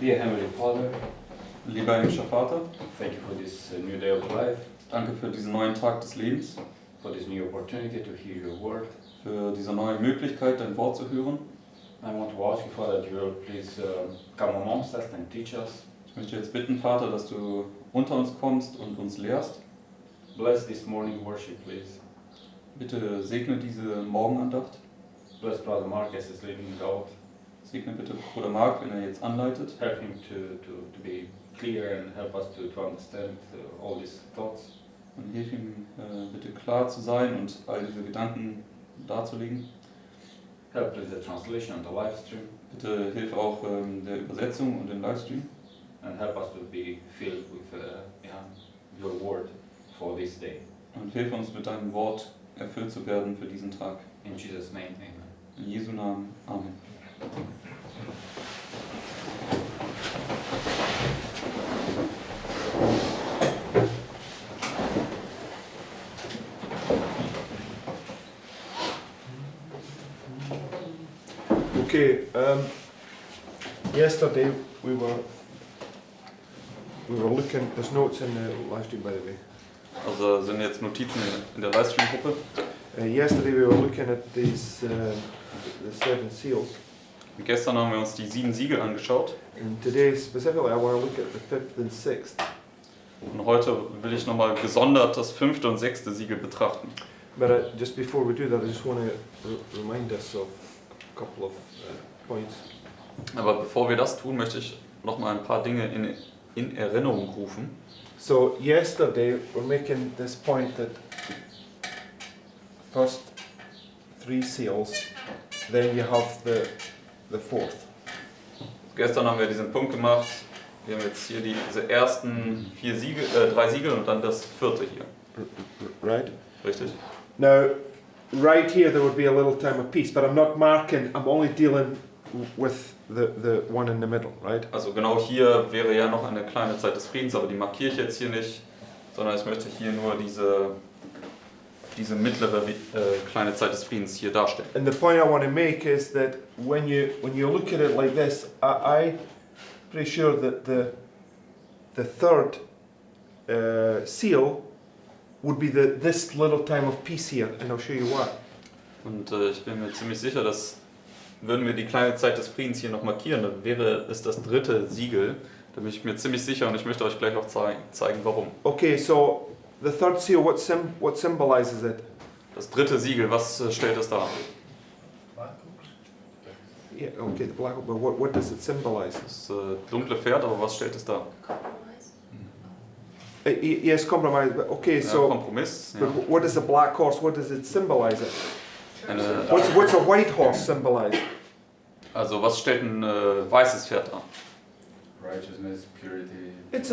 Dear Heavenly Father, Lieber himmlischer Vater, thank you for this new day of life, danke für diesen neuen Tag des Lebens, for this new opportunity to hear your word. für diese neue Möglichkeit, dein Wort zu hören. I want to ask you, Father, that you will please come amongst us and teach us. Ich möchte jetzt bitten, Vater, dass du unter uns kommst und uns lehrst. Bless this morning worship, please. Bitte segne diese Morgenandacht. Bless Brother Mark as he's leading it out. Segne bitte Bruder Mark, wenn er jetzt anleitet. Help him to be clear and help us to understand all these thoughts. Und hilf ihm bitte klar zu sein und all diese Gedanken darzulegen. Help with the translation and the live stream. Bitte hilf auch der Übersetzung und dem Livestream. And help us to be filled with your word for this day. Und hilf uns mit deinem Wort erfüllt zu werden für diesen Tag. In Jesus' name, amen. In Jesu Namen. Amen. Okay, yesterday we were looking, there's notes in the live stream by the way. Also sind jetzt Notizen in der Livestream-Gruppe. Yesterday we were looking at these, the seven seals. Gestern haben wir uns die 7 Siegel angeschaut. And today specifically I want to look at the fifth and sixth. Und heute will ich nochmal gesondert das 5. und 6. Siegel betrachten. But just before we do that, I just want to remind us of a couple of points. Aber bevor wir das tun, möchte ich nochmal ein paar Dinge in Erinnerung rufen. So yesterday we're making this point that first 3 seals, then you have the fourth. Gestern haben wir diesen Punkt gemacht. Wir haben jetzt hier diese ersten 3 Siegel und dann das 4. hier. Right? Richtig? Now, right here there would be a little time of peace, but I'm not marking, I'm only dealing with the one in the middle, right? Also genau hier wäre ja noch eine kleine Zeit des Friedens, aber die markiere ich jetzt hier nicht, sondern ich möchte hier nur diese mittlere kleine Zeit des Friedens hier darstellen. And the point I want to make is that when you look at it like this, I'm pretty sure that the third seal would be this little time of peace here, and I'll show you why. Und ich bin mir ziemlich sicher, dass würden wir die kleine Zeit des Friedens hier noch markieren, dann wäre es das 3. Siegel. Da bin ich mir ziemlich sicher und ich möchte euch gleich auch zeigen, warum. Okay, so the third seal, what symbolizes it? Das 3. Siegel, was stellt es dar? Yeah, okay, the black, but what does it symbolize? Das dunkle Pferd, aber was stellt es dar? Yes, compromise. But okay, Ja, so Kompromiss. Ja. but what is the black horse? What does it symbolize? It? Eine, What's a white horse symbolize? also was stellt ein weißes Pferd dar? Righteousness, purity. It's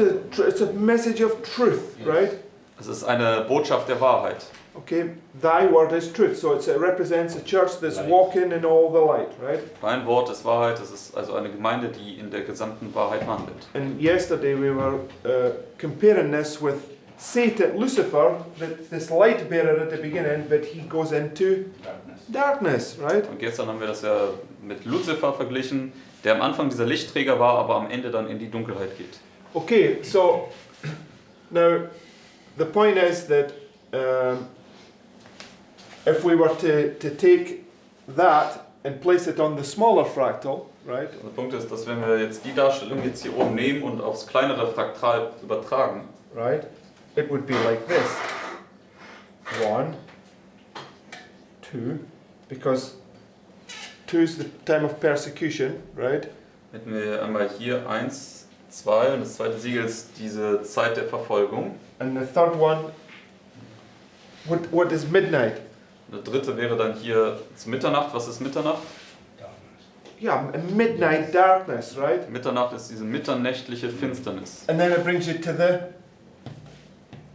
a message of truth, Yes. right? Es ist eine Botschaft der Wahrheit. Okay, thy word is truth. So it represents a church that's Light. walking in all the light, right? Dein Wort ist Wahrheit, es ist also eine Gemeinde, die in der gesamten Wahrheit wandelt. And yesterday we were comparing this with Satan, Lucifer, this light bearer at the beginning, but he goes into Darkness. darkness, right? Und gestern haben wir das ja mit Luzifer verglichen, der am Anfang dieser Lichtträger war, aber am Ende dann in die Dunkelheit geht. Okay, so now the point is that if we were to take that and place it on the smaller fractal, right? Der Punkt ist, dass wenn wir jetzt die Darstellung jetzt hier oben nehmen und aufs kleinere Fraktal übertragen, Right? It would be like this. 1, 2, because 2 is the time of persecution, right? hätten wir einmal hier 1, 2 und das zweite Siegel ist diese Zeit der Verfolgung. And the third one, what is midnight? Der dritte wäre dann hier zu Mitternacht. Was ist Mitternacht? Yeah, midnight darkness, right? Mitternacht ist diese mitternächtliche Finsternis. And then it brings you to the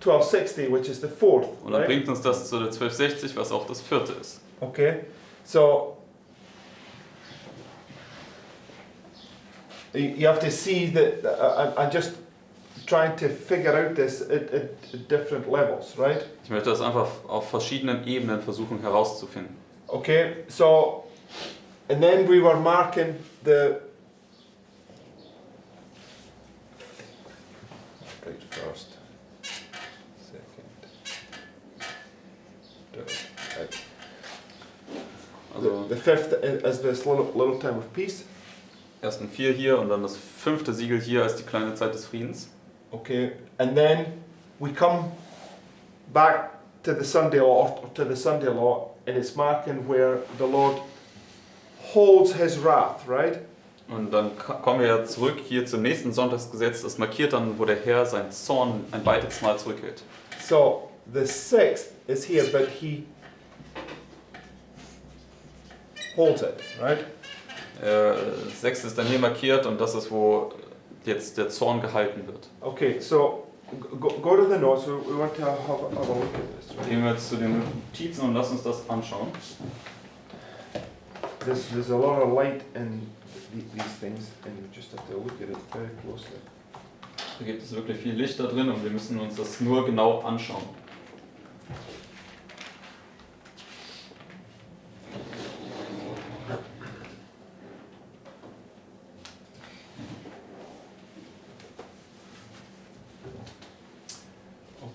1260, which is the fourth, Und dann right? bringt uns das zu der 1260, was auch das 4. ist. Okay, so you have to see that I'm just trying to figure out this at different levels, right? Ich möchte das einfach auf verschiedenen Ebenen versuchen herauszufinden. Okay, so, and then we were marking the right first, second, third, right. Also The fifth is this little time of peace. ersten 4 hier und dann das 5. Siegel hier als die kleine Zeit des Friedens. Okay, and then we come back to the Sunday law, and it's marking where the Lord holds his wrath, right? Und dann kommen wir ja zurück hier zum nächsten Sonntagsgesetz. Das markiert dann, wo der Herr seinen Zorn ein weiteres Mal zurückhält. So the sixth is here, but he holds it, right? 6 ist dann hier markiert und das ist, wo jetzt der Zorn gehalten wird. Okay, so go to the notes. We want to have a look at this, right? Gehen wir jetzt zu den Notizen und lassen uns das anschauen. There's a lot of light in these things, and you just have to look at it very closely. Da gibt es wirklich viel Licht da drin und wir müssen uns das nur genau anschauen.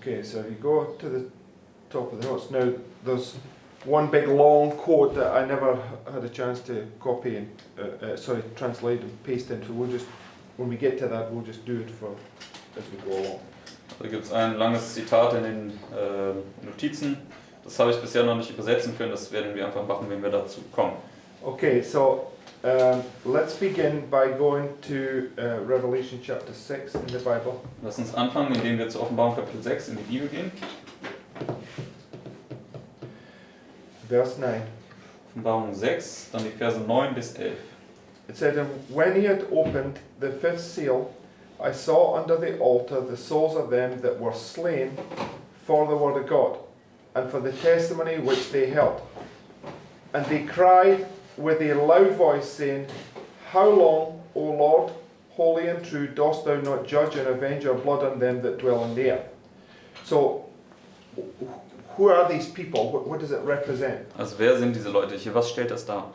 Okay, so if you go to the top of the notes, now there's one big long quote that I never had a chance to copy and translate and paste in. So we'll just, when we get to that, we'll just do it for as we go along. Da gibt es ein langes Zitat in den Notizen. Das habe ich bisher noch nicht übersetzen können. Das werden wir einfach machen, wenn wir dazu kommen. Okay, so let's begin by going to Revelation chapter 6 in the Bible. Lass uns anfangen, indem wir zur Offenbarung Kapitel 6 in die Bibel gehen. Verse 9. Offenbarung 6, dann die Verse 9 bis 11. It said, and when he had opened the fifth seal, I saw under the altar the souls of them that were slain for the word of God, and for the testimony which they held. And they cried with a loud voice, saying, How long, O Lord, holy and true, dost thou not judge and avenge our blood on them that dwell on the earth? So, who are these people? What does it represent? Also wer sind diese Leute hier? Was stellt das dar?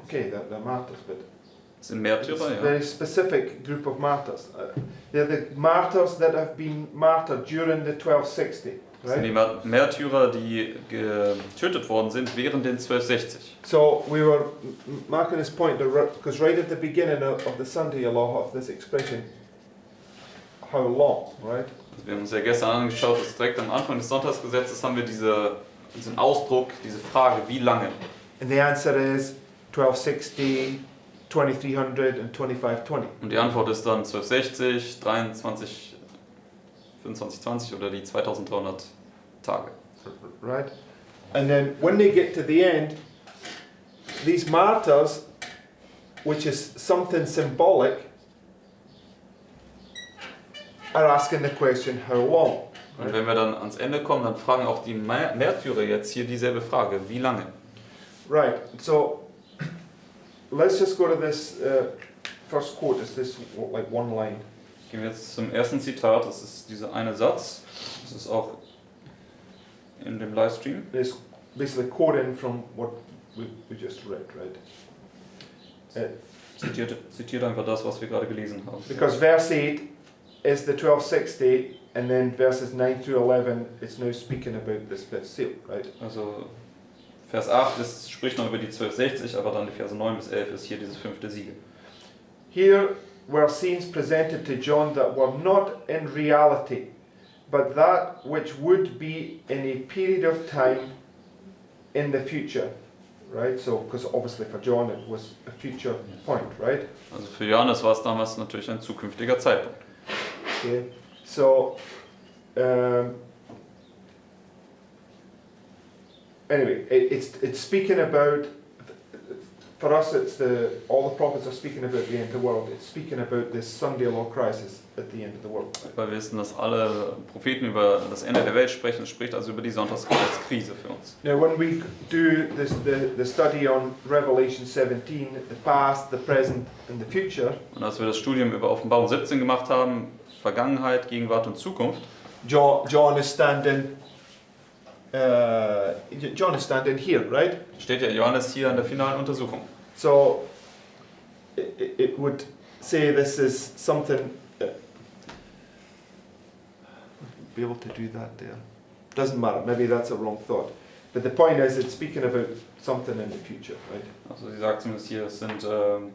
Okay, they're martyrs, but Das sind it's Märtyrer, a ja. very specific group of martyrs. They're the martyrs that have been martyred during the 1260, Das sind die right? Märtyrer, die getötet worden sind während den 1260. So we were marking this point because right at the beginning of the Sunday law of this expression, how long, right? Also wir haben uns ja gestern angeschaut, dass direkt am Anfang des Sonntagsgesetzes haben wir diesen Ausdruck, diese Frage, wie lange? And the answer is 1260, 2300 and 2520. Und die Antwort ist dann 1260, 23, 2520 oder die 2300 Tage. Right? And then when they get to the end, these martyrs, which is something symbolic, are asking the question, how long? Und wenn wir dann ans Ende kommen, dann fragen auch die Märtyrer jetzt hier dieselbe Frage, wie lange? Right, so let's just go to this first quote. It's this like one line. Gehen wir jetzt zum ersten Zitat, das ist dieser eine Satz, das ist auch in dem Livestream. It's basically quoting from what we just read, right? Zitiert einfach das, was wir gerade gelesen haben. Because verse 8 is the 1260, and then verses 9 through 11, it's now speaking about this fifth seal, right? Also Vers 8 spricht noch über die 1260, aber dann die Verse 9 bis 11 ist hier dieses 5. Siegel. Here were scenes presented to John that were not in reality, but that which would be in a period of time in the future, right? So, because obviously for John it was a future point, right? Also für Johannes war es damals natürlich ein zukünftiger Zeitpunkt. Okay. So, anyway, it's speaking about for us, it's all the prophets are speaking about the end of the world. It's speaking about this Sunday law crisis at the end of the world. Weil wir wissen, dass alle Propheten über das Ende der Welt sprechen. Es spricht also über die Sonntagsgebetskrise für uns. Now, when we do the study on Revelation 17, the past, the present, and the future, Und als wir das Studium über Offenbarung 17 gemacht haben, Vergangenheit, Gegenwart und Zukunft, John is standing. John is standing here, right? steht ja Johannes hier an der finalen Untersuchung. So it would say this is something. Be able to do that there. Doesn't matter. Maybe that's a wrong thought. But the point is, it's speaking about something in the future, right? Also sie sagt zumindest hier, es sind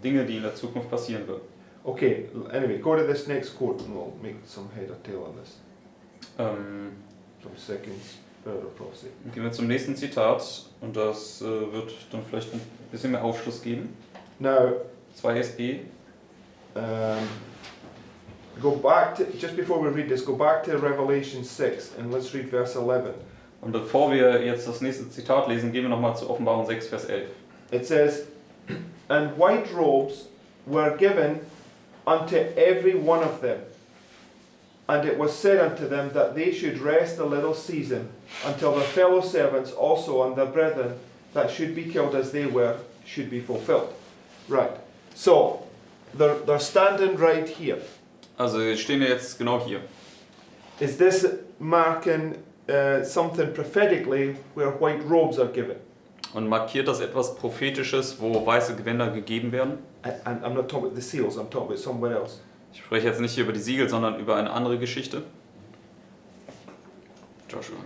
Dinge, die in der Zukunft passieren werden. Okay. Anyway, go to this next quote, and we'll make some head or tail on this. From Second Spirit of Prophecy. Gehen wir zum nächsten Zitat und das wird dann vielleicht ein bisschen mehr Aufschluss geben. Now, 2 SE. go back to just before we read this. Go back to Revelation 6, and let's read verse 11. Und bevor wir jetzt das nächste Zitat lesen, gehen wir nochmal zu Offenbarung 6, Vers 11. It says, "And white robes were given unto every one of them. And it was said unto them that they should rest a little season until their fellow servants also and their brethren that should be killed as they were should be fulfilled." Right. So, they're standing right here. Also wir stehen ja jetzt genau hier. Is this marking something prophetically where white robes are given? Und markiert das etwas Prophetisches, wo weiße Gewänder gegeben werden? And I'm not talking about the seals, I'm talking about somewhere else. Ich spreche jetzt nicht hier über die Siegel, sondern über eine andere Geschichte. Joshua.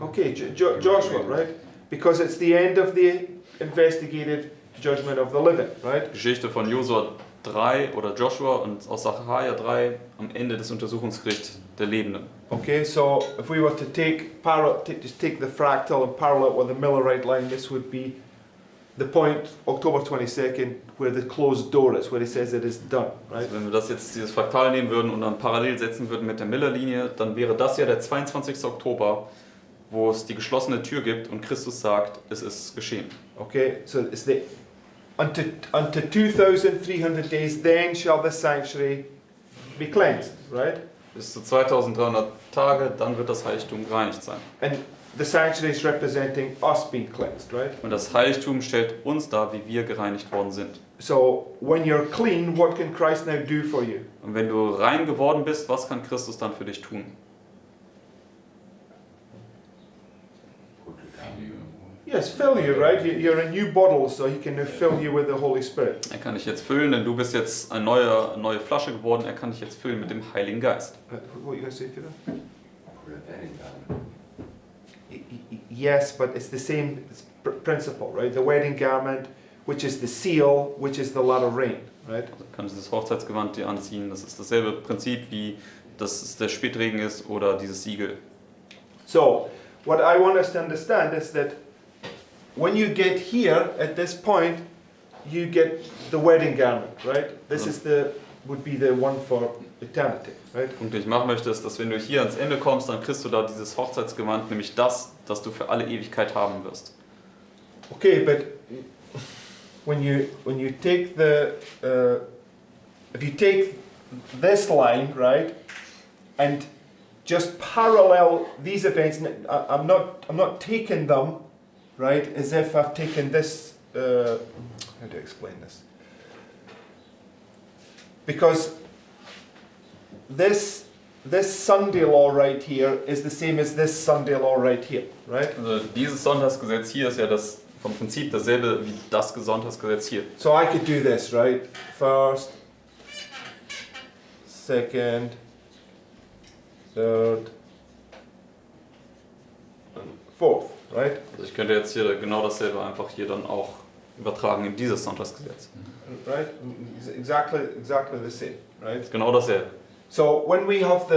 Okay, Joshua, right? Because it's the end of the investigative judgment of the living, right? Geschichte von Josua 3 oder Joshua und aus Sacharja 3 am Ende des Untersuchungsgerichts der Lebenden. Okay, so if we were to just take the fractal and parallel with the Millerite line, this would be the point, October 22nd, where the closed door is, where he says it is done, right? Also wenn wir das jetzt, dieses Fraktal nehmen würden und dann parallel setzen würden mit der Miller-Linie, dann wäre das ja der 22. Oktober, wo es die geschlossene Tür gibt und Christus sagt, es ist geschehen. Okay, so it's the unto 2,300 days, then shall the sanctuary be cleansed, right? Bis zu 2300 Tage, dann wird das Heiligtum gereinigt sein. And the sanctuary is representing us being cleansed, right? Und das Heiligtum stellt uns dar, wie wir gereinigt worden sind. So when you're clean, what can Christ now do for you? Und wenn du rein geworden bist, was kann Christus dann für dich tun? Yes, fill you, right? You're a new bottle, so he can now fill you with the Holy Spirit. Er kann dich jetzt füllen, denn du bist jetzt eine neue Flasche geworden. Er kann dich jetzt füllen mit dem Heiligen Geist. What are you going to say to that? Put a wedding garment. Yes, but it's the same principle, right? The wedding garment, which is the seal, which is the latter rain, right? Also kann dieses Hochzeitsgewand dir anziehen. Das ist dasselbe Prinzip, wie das der Spätregen ist oder dieses Siegel. So, what I want us to understand is that when you get here at this point, you get the wedding garment, right? This is would be the one for eternity, right? Und was ich machen möchte, ist, dass wenn du hier ans Ende kommst, dann kriegst du da dieses Hochzeitsgewand, nämlich das du für alle Ewigkeit haben wirst. Okay, but when you take if you take this line, right, and just parallel these events, I'm not taking them, right, as if I've taken this. How do I explain this? Because this Sunday law right here is the same as this Sunday law right here, right? Also dieses Sonntagsgesetz hier ist ja das vom Prinzip dasselbe wie das Sonntagsgesetz hier. So I could do this, right? First, second, third, and fourth, right? Also ich könnte jetzt hier genau dasselbe einfach hier dann auch übertragen in dieses Sonntagsgesetz. Right? Exactly the same, right? Ist genau dasselbe. So when we have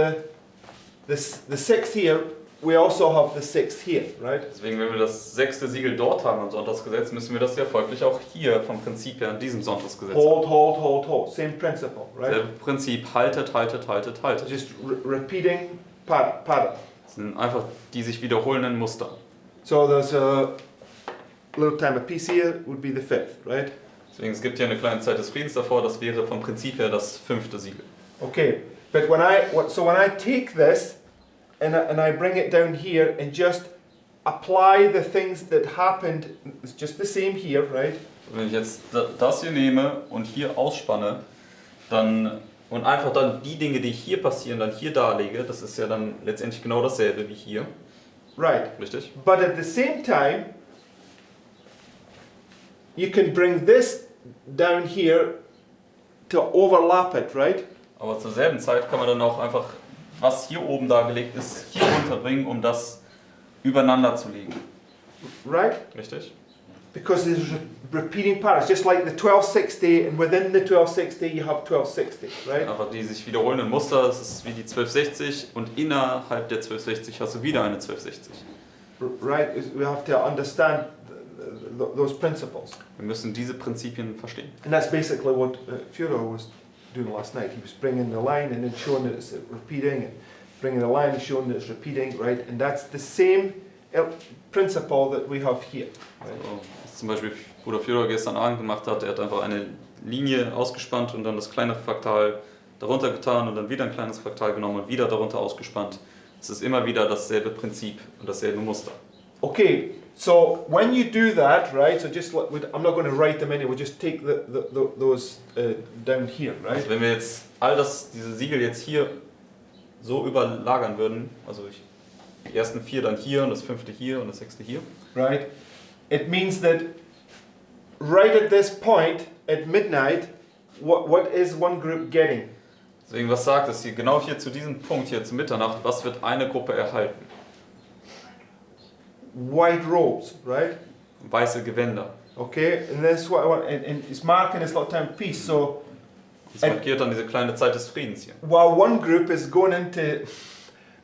the sixth here, we also have the sixth here, right? Deswegen, wenn wir das 6. Siegel dort haben im Sonntagsgesetz, müssen wir das ja folglich auch hier vom Prinzip her in diesem Sonntagsgesetz haben. Hold. Same principle, right? Selbe Prinzip, haltet. Just repeating pattern. Das sind einfach die sich wiederholenden Muster. So there's a little time of peace here would be the fifth, right? Deswegen, es gibt hier eine kleine Zeit des Friedens davor, das wäre vom Prinzip her das 5. Siegel. Okay, but when I take this and I bring it down here and just apply the things that happened, it's just the same here, right? Wenn ich jetzt das hier nehme und hier ausspanne, und einfach dann die Dinge, die hier passieren, dann hier darlege, das ist ja dann letztendlich genau dasselbe wie hier, Right. richtig? But at the same time, you can bring this down here to overlap it, right? Aber zur selben Zeit kann man dann auch einfach, was hier oben dargelegt ist, hier runterbringen, um das übereinander zu legen, Right? richtig? Because there's repeating patterns, just like the 1260, and within the 1260 you have 1260, right? Einfach die sich wiederholenden Muster, das ist wie die 1260 und innerhalb der 1260 hast du wieder eine 1260. Right? We have to understand those principles. Wir müssen diese Prinzipien verstehen. And that's basically what Führer was doing last night. He was bringing the line and then showing that it's repeating, and bringing the line and showing that it's repeating, right? And that's the same principle that we have here. Right? So, was zum Beispiel Bruder Führer gestern Abend gemacht hat, er hat einfach eine Linie ausgespannt und dann das kleinere Fraktal darunter getan und dann wieder ein kleines Fraktal genommen und wieder darunter ausgespannt. Es ist immer wieder dasselbe Prinzip und dasselbe Muster. Okay, so when you do that, right? So just I'm not going to write them anyway. We'll just take those down here, right? Also wenn wir jetzt diese Siegel jetzt hier so überlagern würden, also die ersten 4 dann hier und das 5. hier und das 6. hier, Right. It means that right at this point at midnight, what is one group getting? deswegen was sagt es hier, genau hier zu diesem Punkt hier zu Mitternacht, was wird eine Gruppe erhalten? White robes, right? Weiße Gewänder. Okay, and that's what I want. And it's marking this little time of peace. So Das markiert dann diese kleine Zeit des Friedens hier. while one group is going into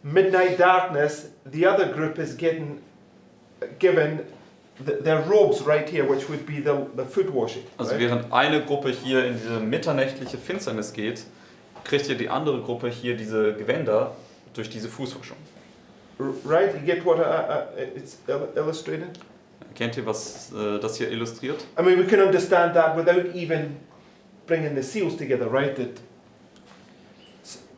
midnight darkness, the other group is given their robes right here, which would be the foot washing. Also Right? während eine Gruppe hier in diese mitternächtliche Finsternis geht, kriegt hier die andere Gruppe hier diese Gewänder durch diese Fußwaschung. Right? You get what it's illustrated? Kennt ihr, was das hier illustriert? I mean, we can understand that without even bringing the seals together, right? That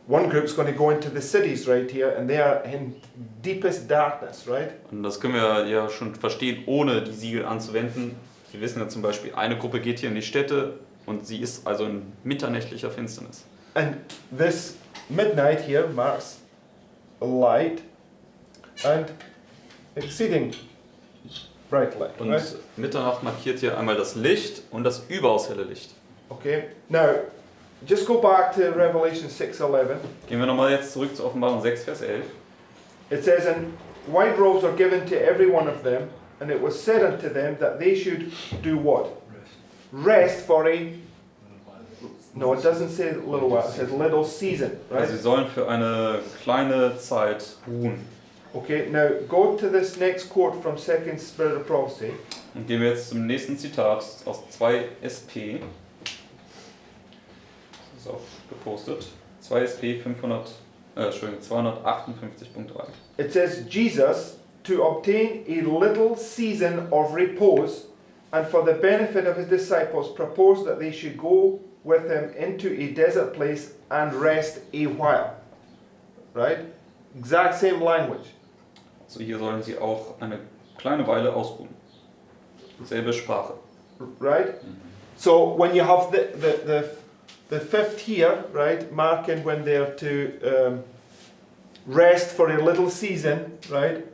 one group's going to go into the cities right here, and they are in deepest darkness, right? Und das können wir ja schon verstehen, ohne die Siegel anzuwenden. Wir wissen ja zum Beispiel, eine Gruppe geht hier in die Städte und sie ist also in mitternächtlicher Finsternis. And this midnight here marks light and exceeding bright light, Und right? Mitternacht markiert hier einmal das Licht und das überaus helle Licht. Okay. Now, just go back to Revelation 6:11. Gehen wir nochmal jetzt zurück zur Offenbarung 6, Vers 11. It says, "And white robes are given to every one of them, and it was said unto them that they should do what? Rest for a..." No, it doesn't say little while. It says little season, right? Also sie sollen für eine kleine Zeit ruhen. Okay. Now go to this next quote from Second Spirit of Prophecy. Und gehen wir jetzt zum nächsten Zitat aus 2 SP. Das ist auch gepostet. 2 SP 258.3. It says, "Jesus, to obtain a little season of repose, and for the benefit of his disciples, proposed that they should go with him into a desert place and rest a while." Right? Exact same language. Also hier sollen sie auch eine kleine Weile ausruhen. Selbe Sprache. Right? So when you have the fifth here, right, marking when they're to rest for a little season, right?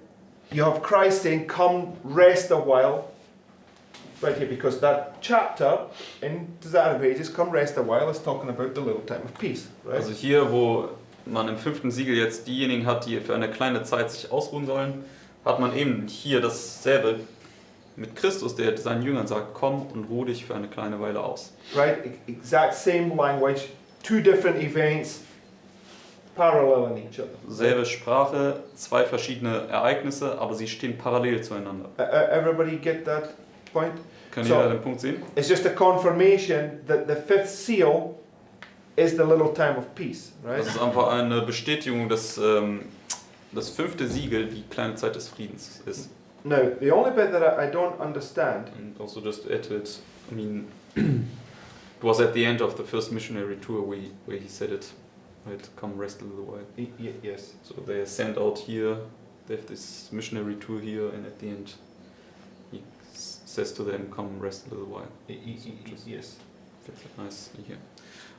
You have Christ saying, "Come rest a while," right here, because that chapter in Desire of Ages, "Come rest a while," is talking about the little time of peace, right? Also hier, wo man im 5. Siegel jetzt diejenigen hat, die für eine kleine Zeit sich ausruhen sollen, hat man eben hier dasselbe mit Christus, der seinen Jüngern sagt, komm und ruh dich für eine kleine Weile aus. Right? Exact same language, two different events parallel in each other. Selbe Sprache, 2 verschiedene Ereignisse, aber sie stehen parallel zueinander. Everybody get that point? Können So- ihr den Punkt sehen? It's just a confirmation that the fifth seal is the little time of peace, right? Das ist einfach eine Bestätigung, dass das 5. Siegel die kleine Zeit des Friedens ist. Now, the only bit that I don't understand And also just added, I mean, It was at the end of the first missionary tour where he said it, right? Come rest a little while. Yes. So they sent out here, they have this missionary tour here, and at the end he says to them, come rest a little while. Yes. Fits it nicely hier.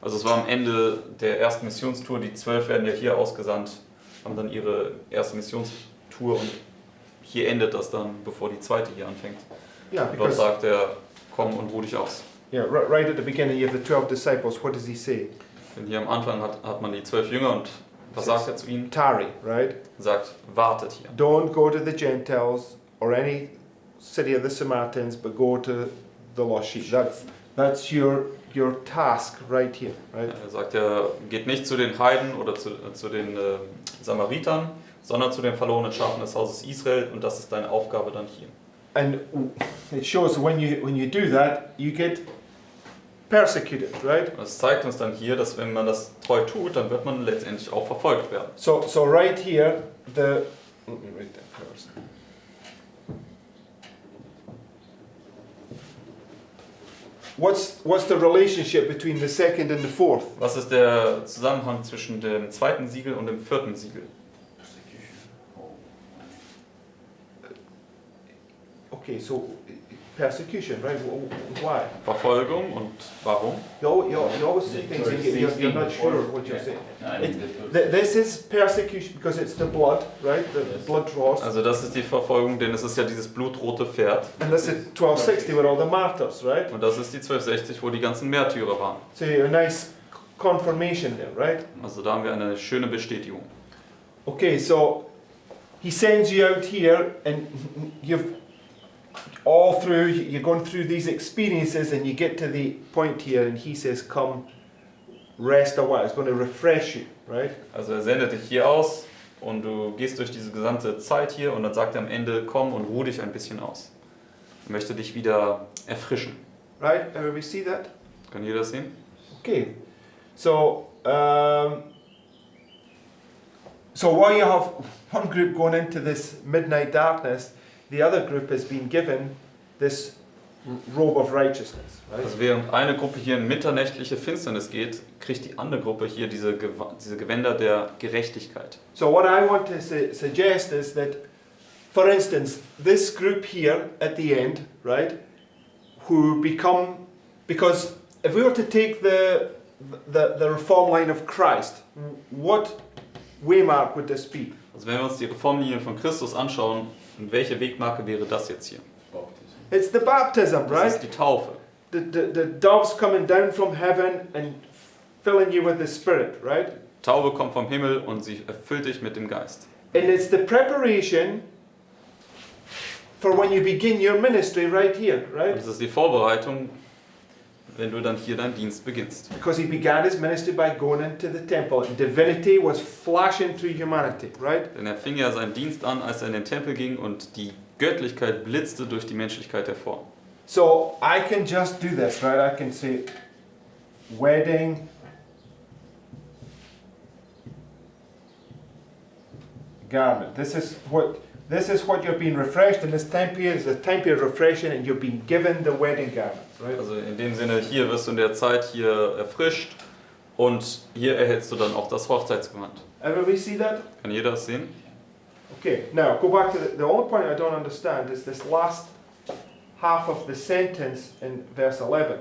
Also es war am Ende der ersten Missionstour, die 12 werden ja hier ausgesandt, haben dann ihre erste Missionstour und hier endet das dann, bevor die zweite hier anfängt. Yeah, Und dort because sagt er, komm und ruh dich aus. yeah, right at the beginning you have the 12 disciples. What does he say? Denn hier am Anfang hat man die 12 Jünger und was sagt er zu ihnen? Tarry, right? Er sagt, wartet hier. Don't go to the Gentiles or any city of the Samaritans, but go to the lost sheep. That's your task right here, right? Er sagt ja, geht nicht zu den Heiden oder zu den Samaritern, sondern zu den verlorenen Schafen des Hauses Israel und das ist deine Aufgabe dann hier. And it shows when you do that, you get persecuted, right? Und das zeigt uns dann hier, dass wenn man das treu tut, dann wird man letztendlich auch verfolgt werden. So right here, let me read that first. What's the relationship between the second and the fourth? Was ist der Zusammenhang zwischen dem zweiten Siegel und dem vierten Siegel? Okay, so persecution, right? Why? Verfolgung und warum? You always see things and you're not sure what you're saying. I mean, that was- This is persecution because it's the blood, right? The Yes. blood draws. Also das ist die Verfolgung, denn es ist ja dieses blutrote Pferd. And this is 1260 with all the martyrs, right? Und das ist die 1260, wo die ganzen Märtyrer waren. So a nice confirmation there, right? Also da haben wir eine schöne Bestätigung. Okay, so he sends you out here and you're going through these experiences and you get to the point here and he says, come rest a while. It's going to refresh you, right? Also er sendet dich hier aus und du gehst durch diese gesamte Zeit hier und dann sagt er am Ende, komm und ruh dich ein bisschen aus. Er möchte dich wieder erfrischen. Right? We see that? Kann jeder das sehen? Okay. So, so while you have one group going into this midnight darkness, the other group has been given this robe of righteousness, right? Also während eine Gruppe hier in mitternächtliche Finsternis geht, kriegt die andere Gruppe hier diese Gewänder der Gerechtigkeit. So what I want to suggest is that, for instance, this group here at the end, right, who become, because if we were to take the reform line of Christ, what waymark would this be? Also wenn wir uns die Reformlinie von Christus anschauen, welche Wegmarke wäre das jetzt hier? baptism. It's the baptism, Das right? ist die Taufe. The doves coming down from heaven and filling you with the Spirit, right? Taube kommt vom Himmel und sie erfüllt dich mit dem Geist. And it's the preparation for when you begin your ministry right here, Und right? das ist die Vorbereitung, wenn du dann hier deinen Dienst beginnst. Because he began his ministry by going into the temple and divinity was flashing through humanity, right? Denn er fing ja seinen Dienst an, als er in den Tempel ging und die Göttlichkeit blitzte durch die Menschlichkeit hervor. So I can just do this, right? I can say wedding garment. This is what you're being refreshed in this time period. It's a time period of refreshing and you're being given the wedding garment, right? Also in dem Sinne, hier wirst du in der Zeit hier erfrischt und hier erhältst du dann auch das Hochzeitsgewand. Everybody see that? Kann jeder das sehen? Okay, now go back to the only point I don't understand is this last half of the sentence in verse 11.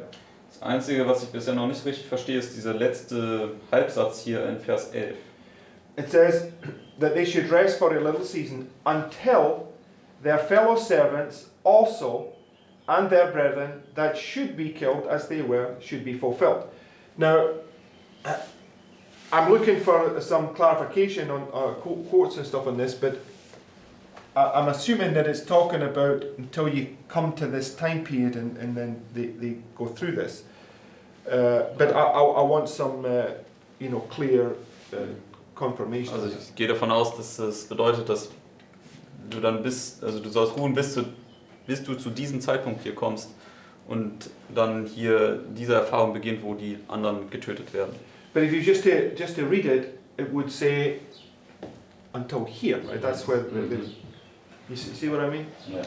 Das Einzige, was ich bisher noch nicht richtig verstehe, ist dieser letzte Halbsatz hier in Vers 11. It says that they should rest for a little season until their fellow servants also and their brethren that should be killed as they were should be fulfilled. Now, I'm looking for some clarification on quotes and stuff on this, but I'm assuming that it's talking about until you come to this time period and then they go through this. But I want some, clear confirmation. Also ich gehe davon aus, dass es bedeutet, dass du dann du sollst ruhen, bis du zu diesem Zeitpunkt hier kommst und dann hier diese Erfahrung beginnt, wo die anderen getötet werden. But if you just to read it, it would say until here, right? That's where you see what I mean? Yeah.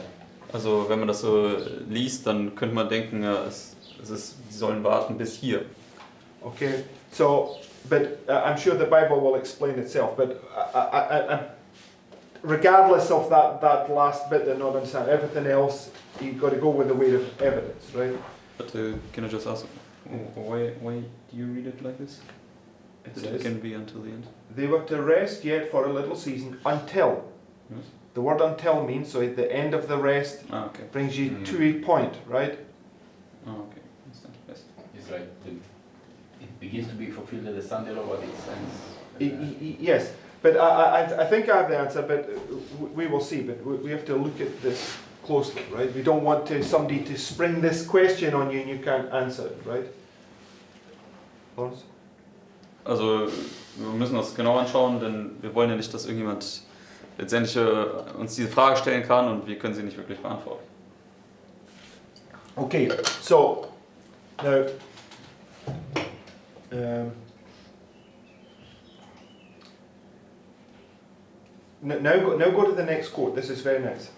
Also wenn man das so liest, dann könnte man denken, ja, es Sie sollen warten bis hier. Okay, so, but I'm sure the Bible will explain itself, but regardless of that last bit that not understand, everything else, you've got to go with the weight of evidence, right? But can I just ask, why do you read it like this? It That says, it can be until the end. they were to rest yet for a little season until. Yes. The word until means, so at the end of the rest Ah, okay. brings you to a point, right? Ah, okay. Understand. Yes. It's like it begins to be fulfilled at the Sunday law, but it ends. Yes, but I think I have the answer, but we will see. But we have to look at this closely, right? We don't want somebody to spring this question on you and you can't answer it, right? Lawrence? Also wir müssen das genau anschauen, denn wir wollen ja nicht, dass irgendjemand letztendlich uns diese Frage stellen kann und wir können sie nicht wirklich beantworten. Okay, so now now go to the next quote. This is very nice.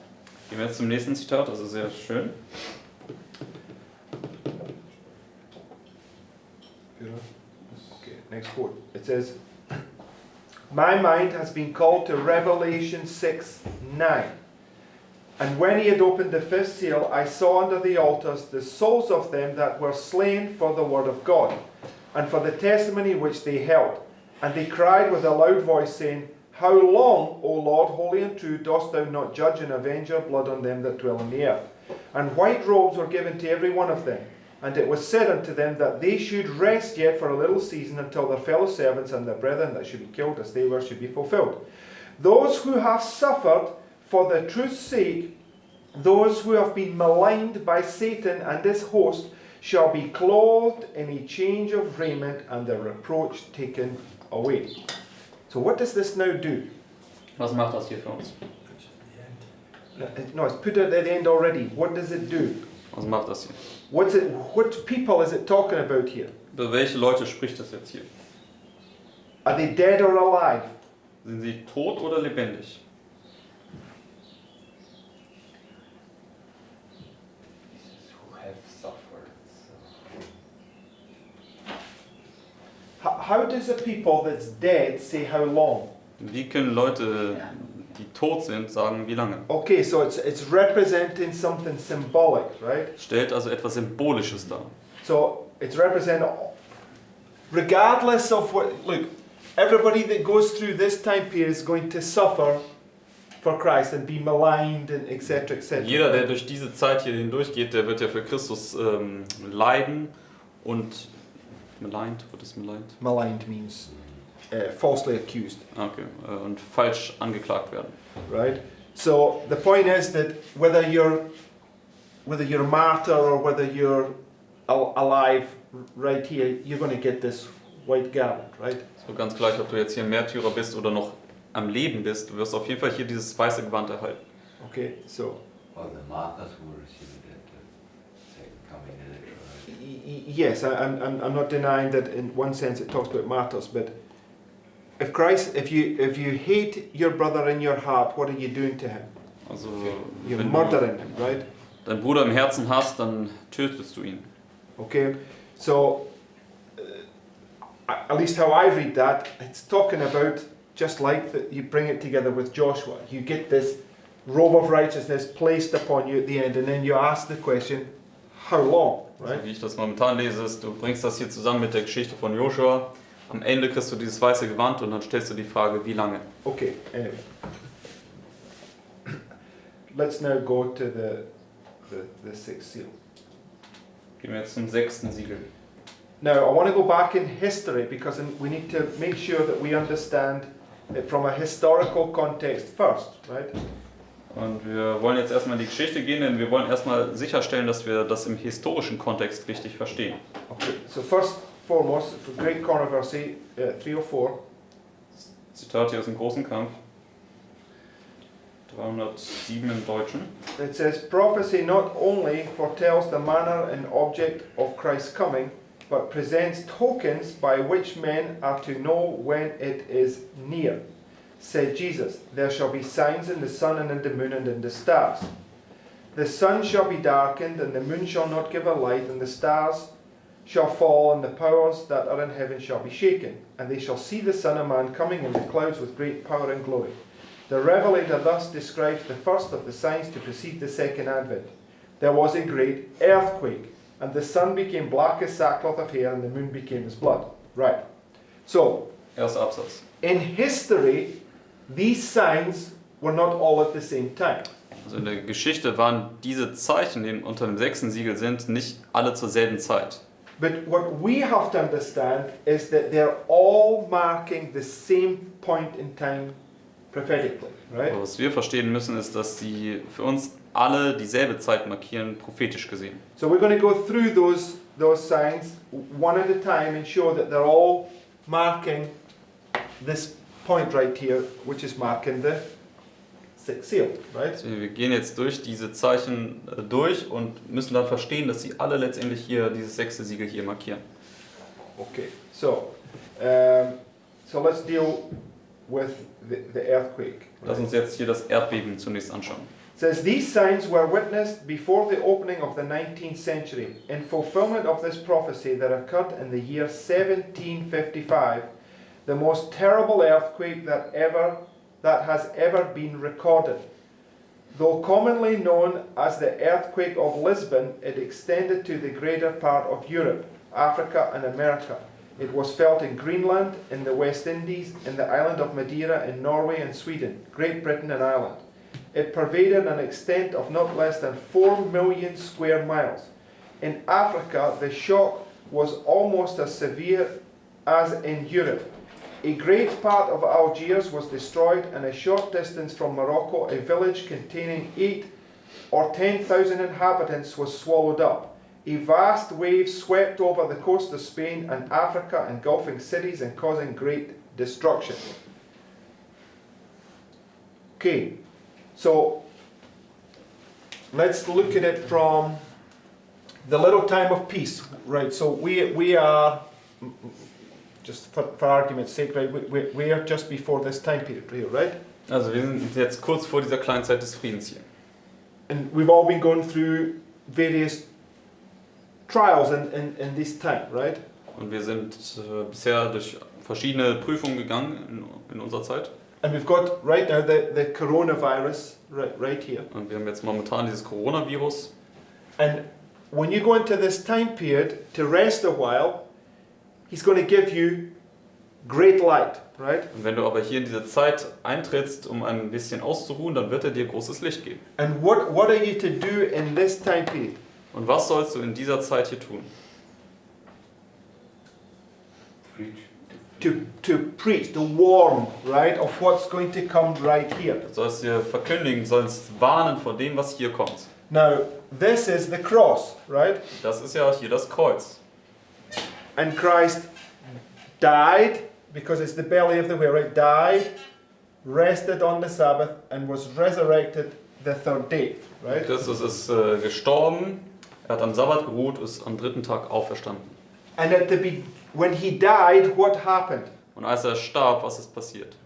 Gehen wir jetzt zum nächsten Zitat, das ist sehr schön. Okay, next quote. It says, "My mind has been called to Revelation 6:9. And when he had opened the fifth seal, I saw under the altars the souls of them that were slain for the word of God, and for the testimony which they held. And they cried with a loud voice, saying, How long, O Lord, holy and true, dost thou not judge and avenge your blood on them that dwell in the earth? And white robes were given to every one of them. And it was said unto them that they should rest yet for a little season until their fellow servants and their brethren that should be killed as they were should be fulfilled. Those who have suffered for the truth's sake, those who have been maligned by Satan and his host, shall be clothed in a change of raiment and their reproach taken away." So what does this now do? Was macht das hier für uns? No, it's put it at the end already. What does it do? Was macht das hier? What people is it talking about here? Über welche Leute spricht das jetzt hier? Are they dead or alive? Sind sie tot oder lebendig? Who have suffered. How does a people that's dead say how long? Wie können Leute, die tot sind, sagen, wie lange? Okay, so it's representing something symbolic, right? Stellt also etwas Symbolisches dar. So it's representing, regardless of what, look, everybody that goes through this time period is going to suffer for Christ and be maligned and etc. etc. Jeder, der durch diese Zeit hier hindurchgeht, der wird ja für Christus leiden und maligned, what is maligned? Maligned means falsely accused, Okay, und falsch angeklagt werden. right? So the point is that whether you're a martyr or whether you're alive right here, you're going to get this white garment, right? So ganz gleich, ob du jetzt hier Märtyrer bist oder noch am Leben bist, du wirst auf jeden Fall hier dieses weiße Gewand erhalten. Okay, so Well, the martyrs who received it at the second coming literally. yes, I'm not denying that in one sense it talks about martyrs, but if Christ, if you hate your brother in your heart, what are you doing to him? Also You're wenn murdering him, right? du deinen Bruder im Herzen hast, dann tötest du ihn. Okay, so at least how I read that, it's talking about just like that you bring it together with Joshua. You get this robe of righteousness placed upon you at the end, and then you ask the question, how long, right? Also wie ich das momentan lese, ist, du bringst das hier zusammen mit der Geschichte von Joshua. Am Ende kriegst du dieses weiße Gewand und dann stellst du die Frage, wie lange? Okay, anyway. Let's now go to the sixth seal. Gehen wir jetzt zum 6. Siegel. Now, I want to go back in history because we need to make sure that we understand it from a historical context first, right? Und wir wollen jetzt erstmal in die Geschichte gehen, denn wir wollen erstmal sicherstellen, dass wir das im historischen Kontext richtig verstehen. Okay, so first foremost, for great controversy, 304. Zitat hier aus dem Großen Kampf. 307 im Deutschen. It says, "Prophecy not only foretells the manner and object of Christ's coming, but presents tokens by which men are to know when it is near. Said Jesus, there shall be signs in the sun and in the moon and in the stars. The sun shall be darkened, and the moon shall not give a light, and the stars shall fall, and the powers that are in heaven shall be shaken. And they shall see the Son of Man coming in the clouds with great power and glory. The Revelator thus describes the first of the signs to precede the second advent. There was a great earthquake, and the sun became black as sackcloth of hair, and the moon became as blood. Right. So, Erster Absatz. in history, these signs were not all at the same time. Also in der Geschichte waren diese Zeichen, die unter dem 6. Siegel sind, nicht alle zur selben Zeit. But what we have to understand is that they're all marking the same point in time prophetically, right? Aber was wir verstehen müssen, ist, dass sie für uns alle dieselbe Zeit markieren, prophetisch gesehen. So we're going to go through those signs one at a time and show that they're all marking this point right here, which is marking the sixth seal, right? Also wir gehen jetzt durch diese Zeichen durch und müssen dann verstehen, dass sie alle letztendlich hier dieses 6. Siegel hier markieren. Okay, so let's deal with the earthquake. Lass uns jetzt hier das Erdbeben zunächst anschauen. It says, these signs were witnessed before the opening of the 19th century, in fulfillment of this prophecy that occurred in the year 1755, the most terrible earthquake that has ever been recorded. Though commonly known as the earthquake of Lisbon, it extended to the greater part of Europe, Africa and America. It was felt in Greenland, in the West Indies, in the island of Madeira, in Norway and Sweden, Great Britain and Ireland. It pervaded an extent of not less than 4 million square miles. In Africa, the shock was almost as severe as in Europe. A great part of Algiers was destroyed, and a short distance from Morocco, a village containing 8 or 10,000 inhabitants was swallowed up. A vast wave swept over the coast of Spain and Africa, engulfing cities and causing great destruction. Okay, so let's look at it from the little time of peace, right? So we are, just for argument's sake, right? We are just before this time period here, right? Also wir sind jetzt kurz vor dieser kleinen Zeit des Friedens hier. And we've all been going through various trials in this time, right? Und wir sind bisher durch verschiedene Prüfungen gegangen in unserer Zeit. And we've got right now the coronavirus right here. Und wir haben jetzt momentan dieses Coronavirus. And when you go into this time period to rest a while, he's going to give you great light, right? Und wenn du aber hier in diese Zeit eintrittst, um ein bisschen auszuruhen, dann wird er dir großes Licht geben. And what are you to do in this time period? Und was sollst du in dieser Zeit hier tun? Preach. To preach, to warn, right, of what's going to come right here. Du sollst dir verkündigen, sollst warnen vor dem, was hier kommt. Now, this is the cross, right? Das ist ja hier das Kreuz. And Christ died, because it's the belly of the whale, right? Died, rested on the Sabbath, and was resurrected the third day, right? Christus ist gestorben, er hat am Sabbat geruht, ist am 3. Tag auferstanden. And when he died, what happened? Und als er starb, was ist passiert?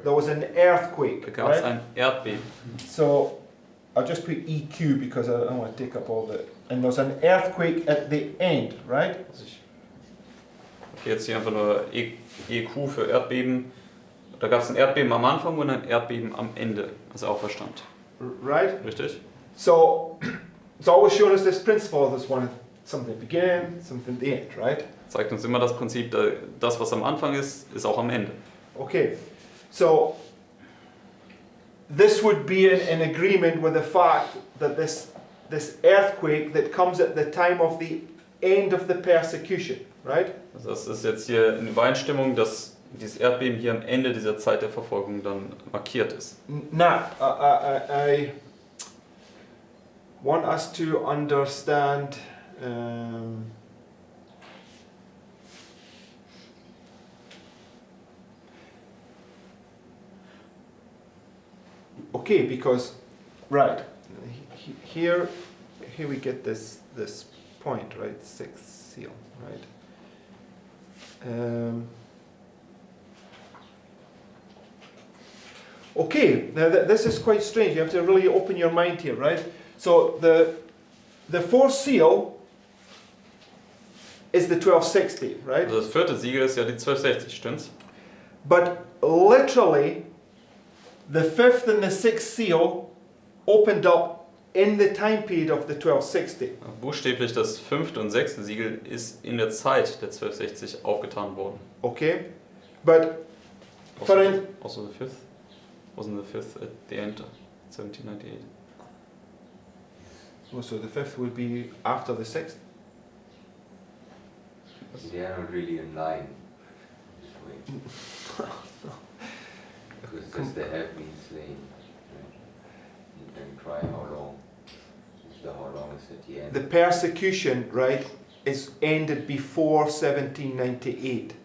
There was an earthquake, Da gab es right? ein Erdbeben. So I'll just put EQ because I don't want to take up all the. And there's an earthquake at the end, right? Also ich okay, jetzt hier einfach nur EQ für Erdbeben. Da gab es ein Erdbeben am Anfang und ein Erdbeben am Ende, als er auferstand. Right? Richtig? So it's always shown us this principle. There's something at the beginning, something at the end, right? Zeigt uns immer das Prinzip, das was am Anfang ist auch am Ende. Okay, so this would be in agreement with the fact that this earthquake that comes at the time of the end of the persecution, right? Also das ist jetzt hier in Übereinstimmung, dass dieses Erdbeben hier am Ende dieser Zeit der Verfolgung dann markiert ist. Now, I want us to understand. Okay, because right here we get this point, right? Sixth seal, right? Okay, now this is quite strange. You have to really open your mind here, right? So the fourth seal is the 1260, right? Also das vierte Siegel ist ja die 1260, stimmt's? But literally, the fifth and the sixth seal opened up in the time period of the 1260. Buchstäblich das fünfte und sechste Siegel ist in der Zeit der 1260 aufgetan worden. Okay? But for in, Also the fifth? Wasn't the fifth at the end of 1798? oh, so the fifth would be after the sixth. They are not really in line this way. Because it says they have been slain. Right? And then cry how long? The how long is at the end? The persecution, right, is ended before 1798.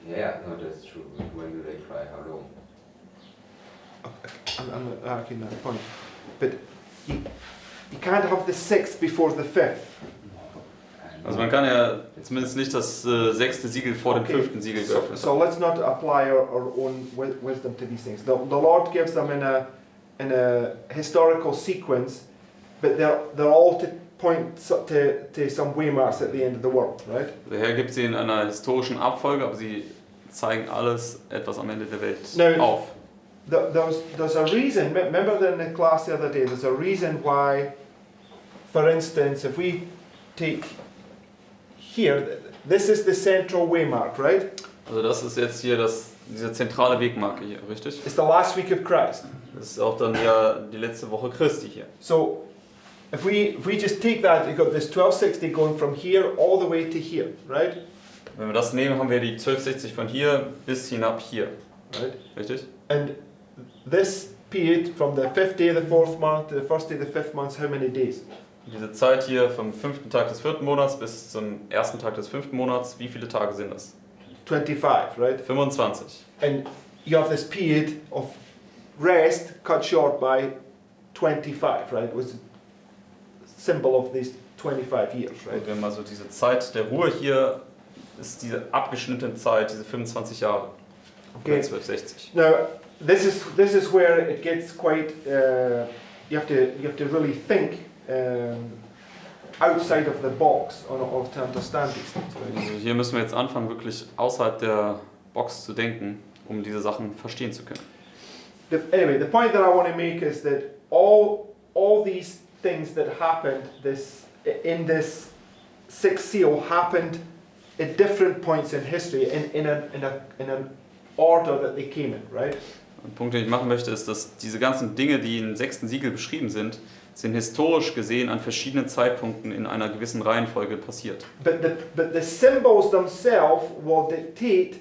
Yeah, no, that's true. But when do they cry how long? I'm not arguing that point. But you can't have the sixth before the fifth. Also man kann ja zumindest nicht das sechste Siegel vor dem fünften Siegel geöffnet So let's not apply our own wisdom to these things. The Lord gives them in a historical sequence, but they're all to point to some waymarks at the end of the world, right? Der Herr gibt sie in einer historischen Abfolge, aber sie zeigen alles etwas am Ende der Welt No. auf. There's a reason. Remember in the class the other day. There's a reason why, for instance, if we take here, this is the central waymark, right? Also das ist jetzt hier diese zentrale Wegmarke hier, richtig? It's the last week of Christ. Das ist auch dann ja die letzte Woche Christi hier. So if we just take that, you've got this 1260 going from here all the way to here, right? Wenn wir das nehmen, haben wir die 1260 von hier bis hinab hier, Right. richtig? And this period from the fifth day of the fourth month to the first day of the fifth month, how many days? Diese Zeit hier vom 5. Tag des 4. Monats bis zum 1. Tag des 5. Monats, wie viele Tage sind das? 25, right? 25. And you have this period of rest cut short by 25, right? It was a symbol of these 25 years, right? Und wir haben also diese Zeit der Ruhe hier, ist diese abgeschnittene Zeit, diese 25 Jahre. Okay. 1260. Now, this is where it gets quite. You have to really think outside of the box or to understand these things. Right? Also hier müssen wir jetzt anfangen, wirklich außerhalb der Box zu denken, um diese Sachen verstehen zu können. Anyway, the point that I want to make is that all these things that happened in this sixth seal happened at different points in history in an order that they came in, right? Ein Punkt, den ich machen möchte, ist, dass diese ganzen Dinge, die im 6. Siegel beschrieben sind historisch gesehen an verschiedenen Zeitpunkten in einer gewissen Reihenfolge passiert. But the symbols themselves will dictate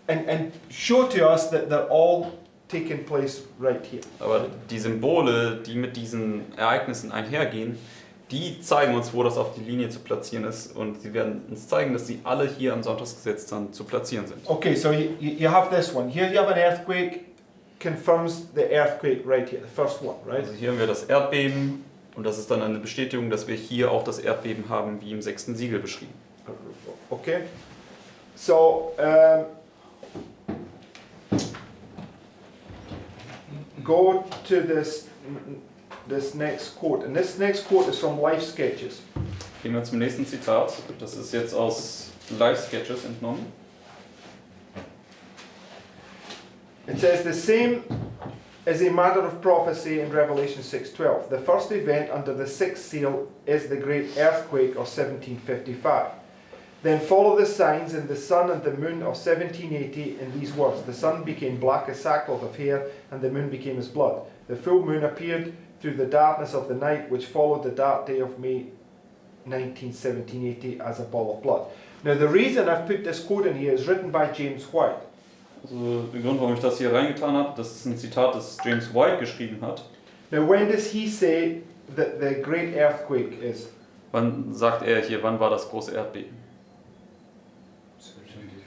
and show to us that they're all taking place right here. Aber die Symbole, die mit diesen Ereignissen einhergehen, die zeigen uns, wo das auf die Linie zu platzieren ist, und sie werden uns zeigen, dass sie alle hier am Sonntagsgesetz dann zu platzieren sind. Okay, so you have this one. Here you have an earthquake, confirms the earthquake right here, the first one, right? Also hier haben wir das Erdbeben, und das ist dann eine Bestätigung, dass wir hier auch das Erdbeben haben, wie im 6. Siegel beschrieben. Okay, so go to this next quote, and this next quote is from Life Sketches. Gehen wir zum nächsten Zitat. Das ist jetzt aus Life Sketches entnommen. It says the same is a matter of prophecy in Revelation 6:12. The first event under the sixth seal is the great earthquake of 1755. Then follow the signs in the sun and the moon of 1780 in these words. The sun became black as sackcloth of hair, and the moon became as blood. The full moon appeared through the darkness of the night, which followed the dark day of May 19, 1780 as a ball of blood. Now the reason I've put this quote in here is written by James White. Also der Grund, warum ich das hier reingetan habe, das ist ein Zitat, das James White geschrieben hat. Now when does he say that the great earthquake is? Wann sagt er hier, wann war das große Erdbeben?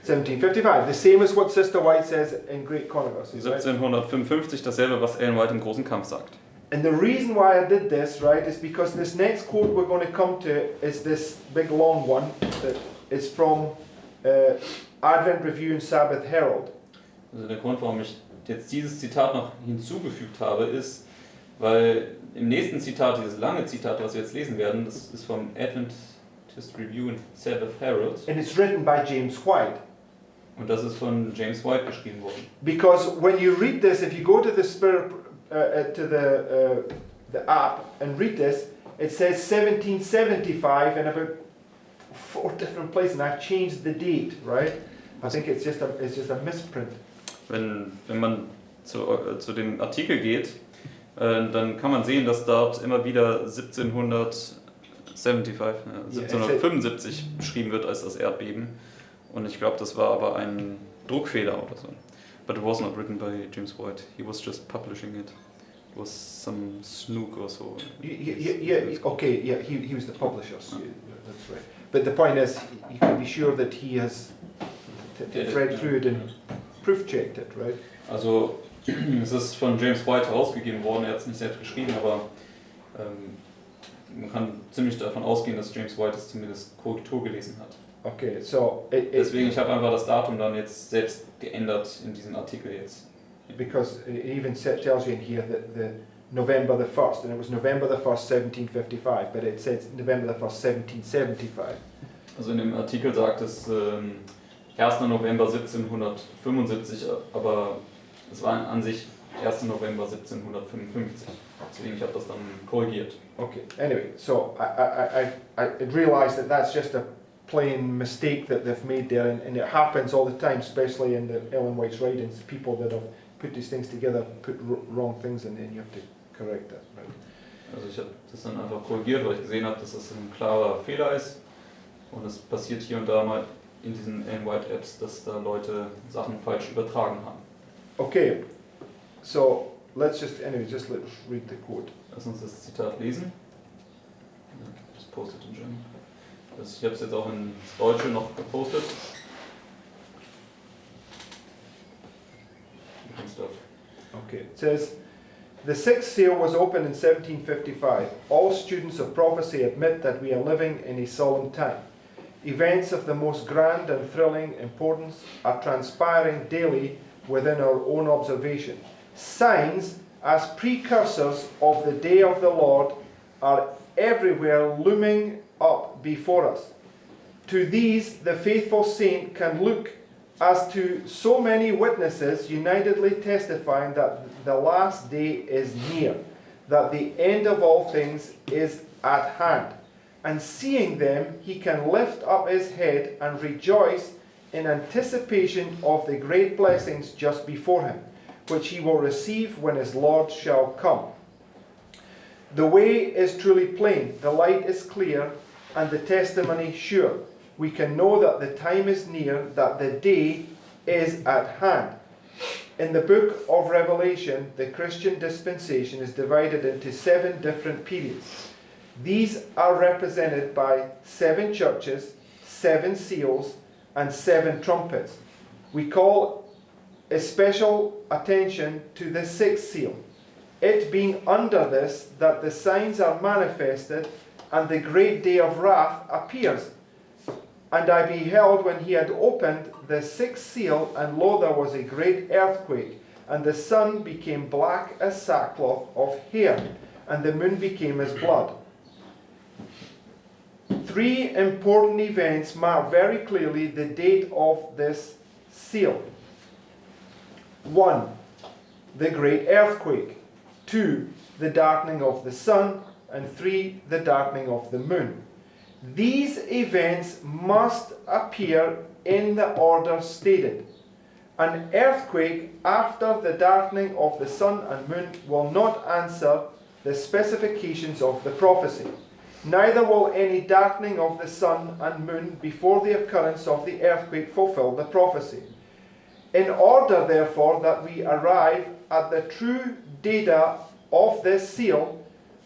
1755. The same as what Sister White says in Great Controversy. Right? 1755, dasselbe, was Ellen White im großen Kampf sagt. And the reason why I did this, right, is because this next quote we're going to come to is this big long one that is from Advent Review and Sabbath Herald. Also der Grund, warum ich jetzt dieses Zitat noch hinzugefügt habe, ist, Weil im nächsten Zitat, dieses lange Zitat, was wir jetzt lesen werden, das ist vom Adventist Review and Sabbath Herald. And it's written by James White. Und das ist von James White geschrieben worden. Because when you read this, if you go to the Spirit, to the app and read this, it says 1775 in about 4 different places, and I've changed the date, right? I think it's just a misprint. Wenn man zu dem Artikel geht, dann kann man sehen, dass dort immer wieder 1775 beschrieben wird als das Erdbeben. Und ich glaube, das war aber ein Druckfehler oder so. But it was not written by James White. He was just publishing it. It was some snook or so. Okay, yeah, he was the publisher, so that's right. But the point is, you can be sure that he has read through it and proof-checked it, right? Also, es ist von James White herausgegeben worden, er hat es nicht selbst geschrieben, aber man kann ziemlich davon ausgehen, dass James White es zumindest Korrektur gelesen hat. Okay, so Deswegen, ich habe einfach das Datum dann jetzt selbst geändert in diesem Artikel jetzt. because it even tells you in here that the November the 1st, and it was November the 1st, 1755, but it says November the 1st, 1775. Also in dem Artikel sagt es 1. November 1775, aber es war an sich 1. November 1755. Deswegen, ich habe das dann korrigiert. Okay, anyway, so I realised that that's just a plain mistake that they've made there, and it happens all the time, especially in the Ellen White's writings. People that have put these things together put wrong things in, and you have to correct that. Right? Also ich habe das dann einfach korrigiert, weil ich gesehen habe, dass das ein klarer Fehler ist. Und es passiert hier und da mal in diesen Ellen White Apps, dass da Leute Sachen falsch übertragen haben. Okay, so let's read the quote. Lass uns das Zitat lesen. Das postet in German. Ich habe es jetzt auch ins Deutsche noch gepostet. Du kannst da. Okay, it says, the sixth seal was opened in 1755. All students of prophecy admit that we are living in a solemn time. Events of the most grand and thrilling importance are transpiring daily within our own observation. Signs as precursors of the day of the Lord are everywhere looming up before us. To these the faithful saint can look as to so many witnesses unitedly testifying that the last day is near, that the end of all things is at hand. And seeing them, he can lift up his head and rejoice in anticipation of the great blessings just before him, which he will receive when his Lord shall come. The way is truly plain, the light is clear, and the testimony sure. We can know that the time is near, that the day is at hand. In the book of Revelation, the Christian dispensation is divided into 7 different periods. These are represented by 7 churches, 7 seals, and 7 trumpets. We call especial attention to the 6th seal, it being under this that the signs are manifested and the great day of wrath appears. And I beheld when he had opened the 6th seal, and lo, there was a great earthquake, and the sun became black as sackcloth of hair, and the moon became as blood. 3 important events mark very clearly the date of this seal. 1. The great earthquake. 2. The darkening of the sun. And 3. The darkening of the moon. These events must appear in the order stated. An earthquake after the darkening of the sun and moon will not answer the specifications of the prophecy. Neither will any darkening of the sun and moon before the occurrence of the earthquake fulfill the prophecy. In order, therefore, that we arrive at the true data of this seal,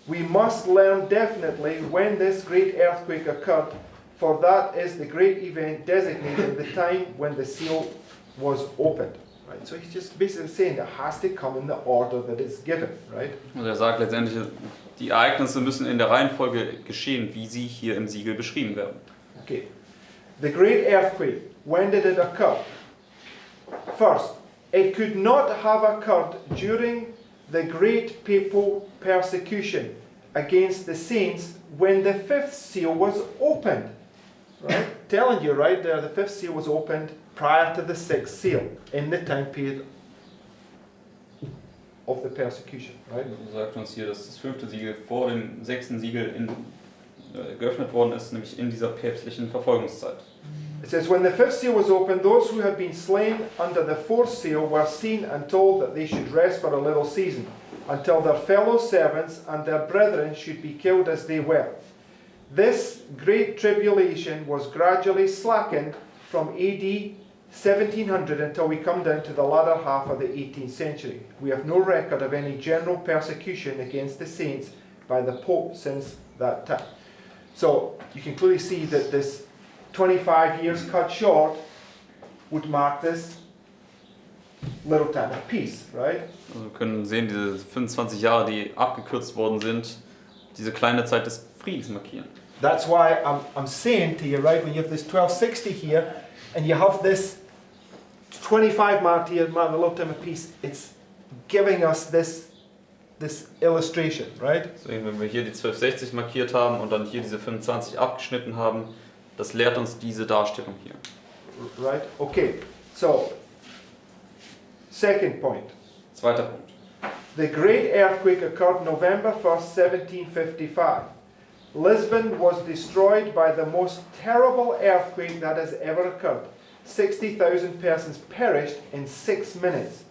we must learn definitely when this great earthquake occurred, for that is the great event designated the time when the seal was opened. Right? So he's just basically saying it has to come in the order that is given, right? Und er sagt letztendlich, die Ereignisse müssen in der Reihenfolge geschehen, wie sie hier im Siegel beschrieben werden. Okay. The great earthquake, when did it occur? First, it could not have occurred during the great papal persecution against the saints when the fifth seal was opened. Right? Telling you right there, the fifth seal was opened prior to the sixth seal in the time period of the persecution. Right? Sagt uns hier, dass das 5. Siegel vor dem 6. Siegel geöffnet worden ist, nämlich in dieser päpstlichen Verfolgungszeit. It says, when the fifth seal was opened, those who had been slain under the fourth seal were seen and told that they should rest for a little season, until their fellow servants and their brethren should be killed as they were. This great tribulation was gradually slackened from AD 1700 until we come down to the latter half of the 18th century. We have no record of any general persecution against the saints by the Pope since that time. So you can clearly see that this 25 years cut short would mark this little time of peace, right? Also wir können sehen, diese 25 Jahre, die abgekürzt worden sind, diese kleine Zeit des Friedens markieren. That's why I'm saying to you, right, when you have this 1260 here, and you have this 25 marked here, marked the little time of peace, it's giving us this illustration, right? Deswegen, wenn wir hier die 1260 markiert haben und dann hier diese 25 abgeschnitten haben, das lehrt uns diese Darstellung hier. Right? Okay, so, second point. Zweiter Punkt. The great earthquake occurred November 1st, 1755. Lisbon was destroyed by the most terrible earthquake that has ever occurred. 60,000 persons perished in 6 minutes.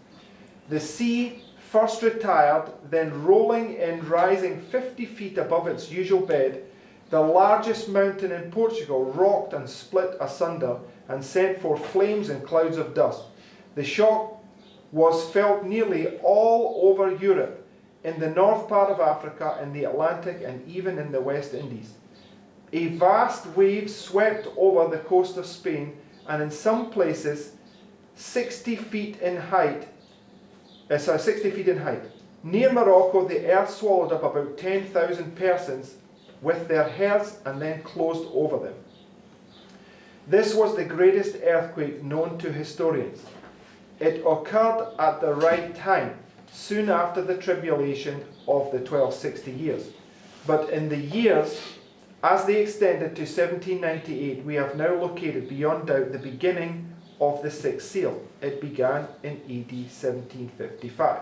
The sea first retired, then rolling in, rising 50 feet above its usual bed, the largest mountain in Portugal rocked and split asunder and sent forth flames and clouds of dust. The shock was felt nearly all over Europe, in the north part of Africa, in the Atlantic, and even in the West Indies. A vast wave swept over the coast of Spain, and in some places 60 feet in height. Near Morocco, the earth swallowed up about 10,000 persons with their heads and then closed over them. This was the greatest earthquake known to historians. It occurred at the right time, soon after the tribulation of the 1260 years. But in the years, as they extended to 1798, we have now located beyond doubt the beginning of the sixth seal. It began in AD 1755.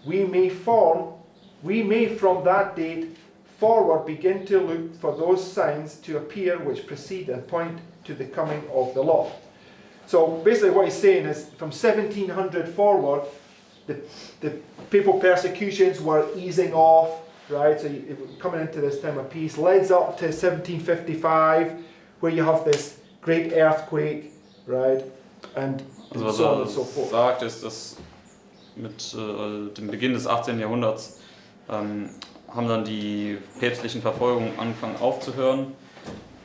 We may from that date forward begin to look for those signs to appear which precede and point to the coming of the Lord. So basically what he's saying is from 1700 forward, the papal persecutions were easing off, right? So coming into this time of peace, leads up to 1755, where you have this great earthquake, right? And Also was so on er and so forth. sagt, ist, dass mit dem Beginn des 18. Jahrhunderts haben dann die päpstlichen Verfolgungen angefangen aufzuhören.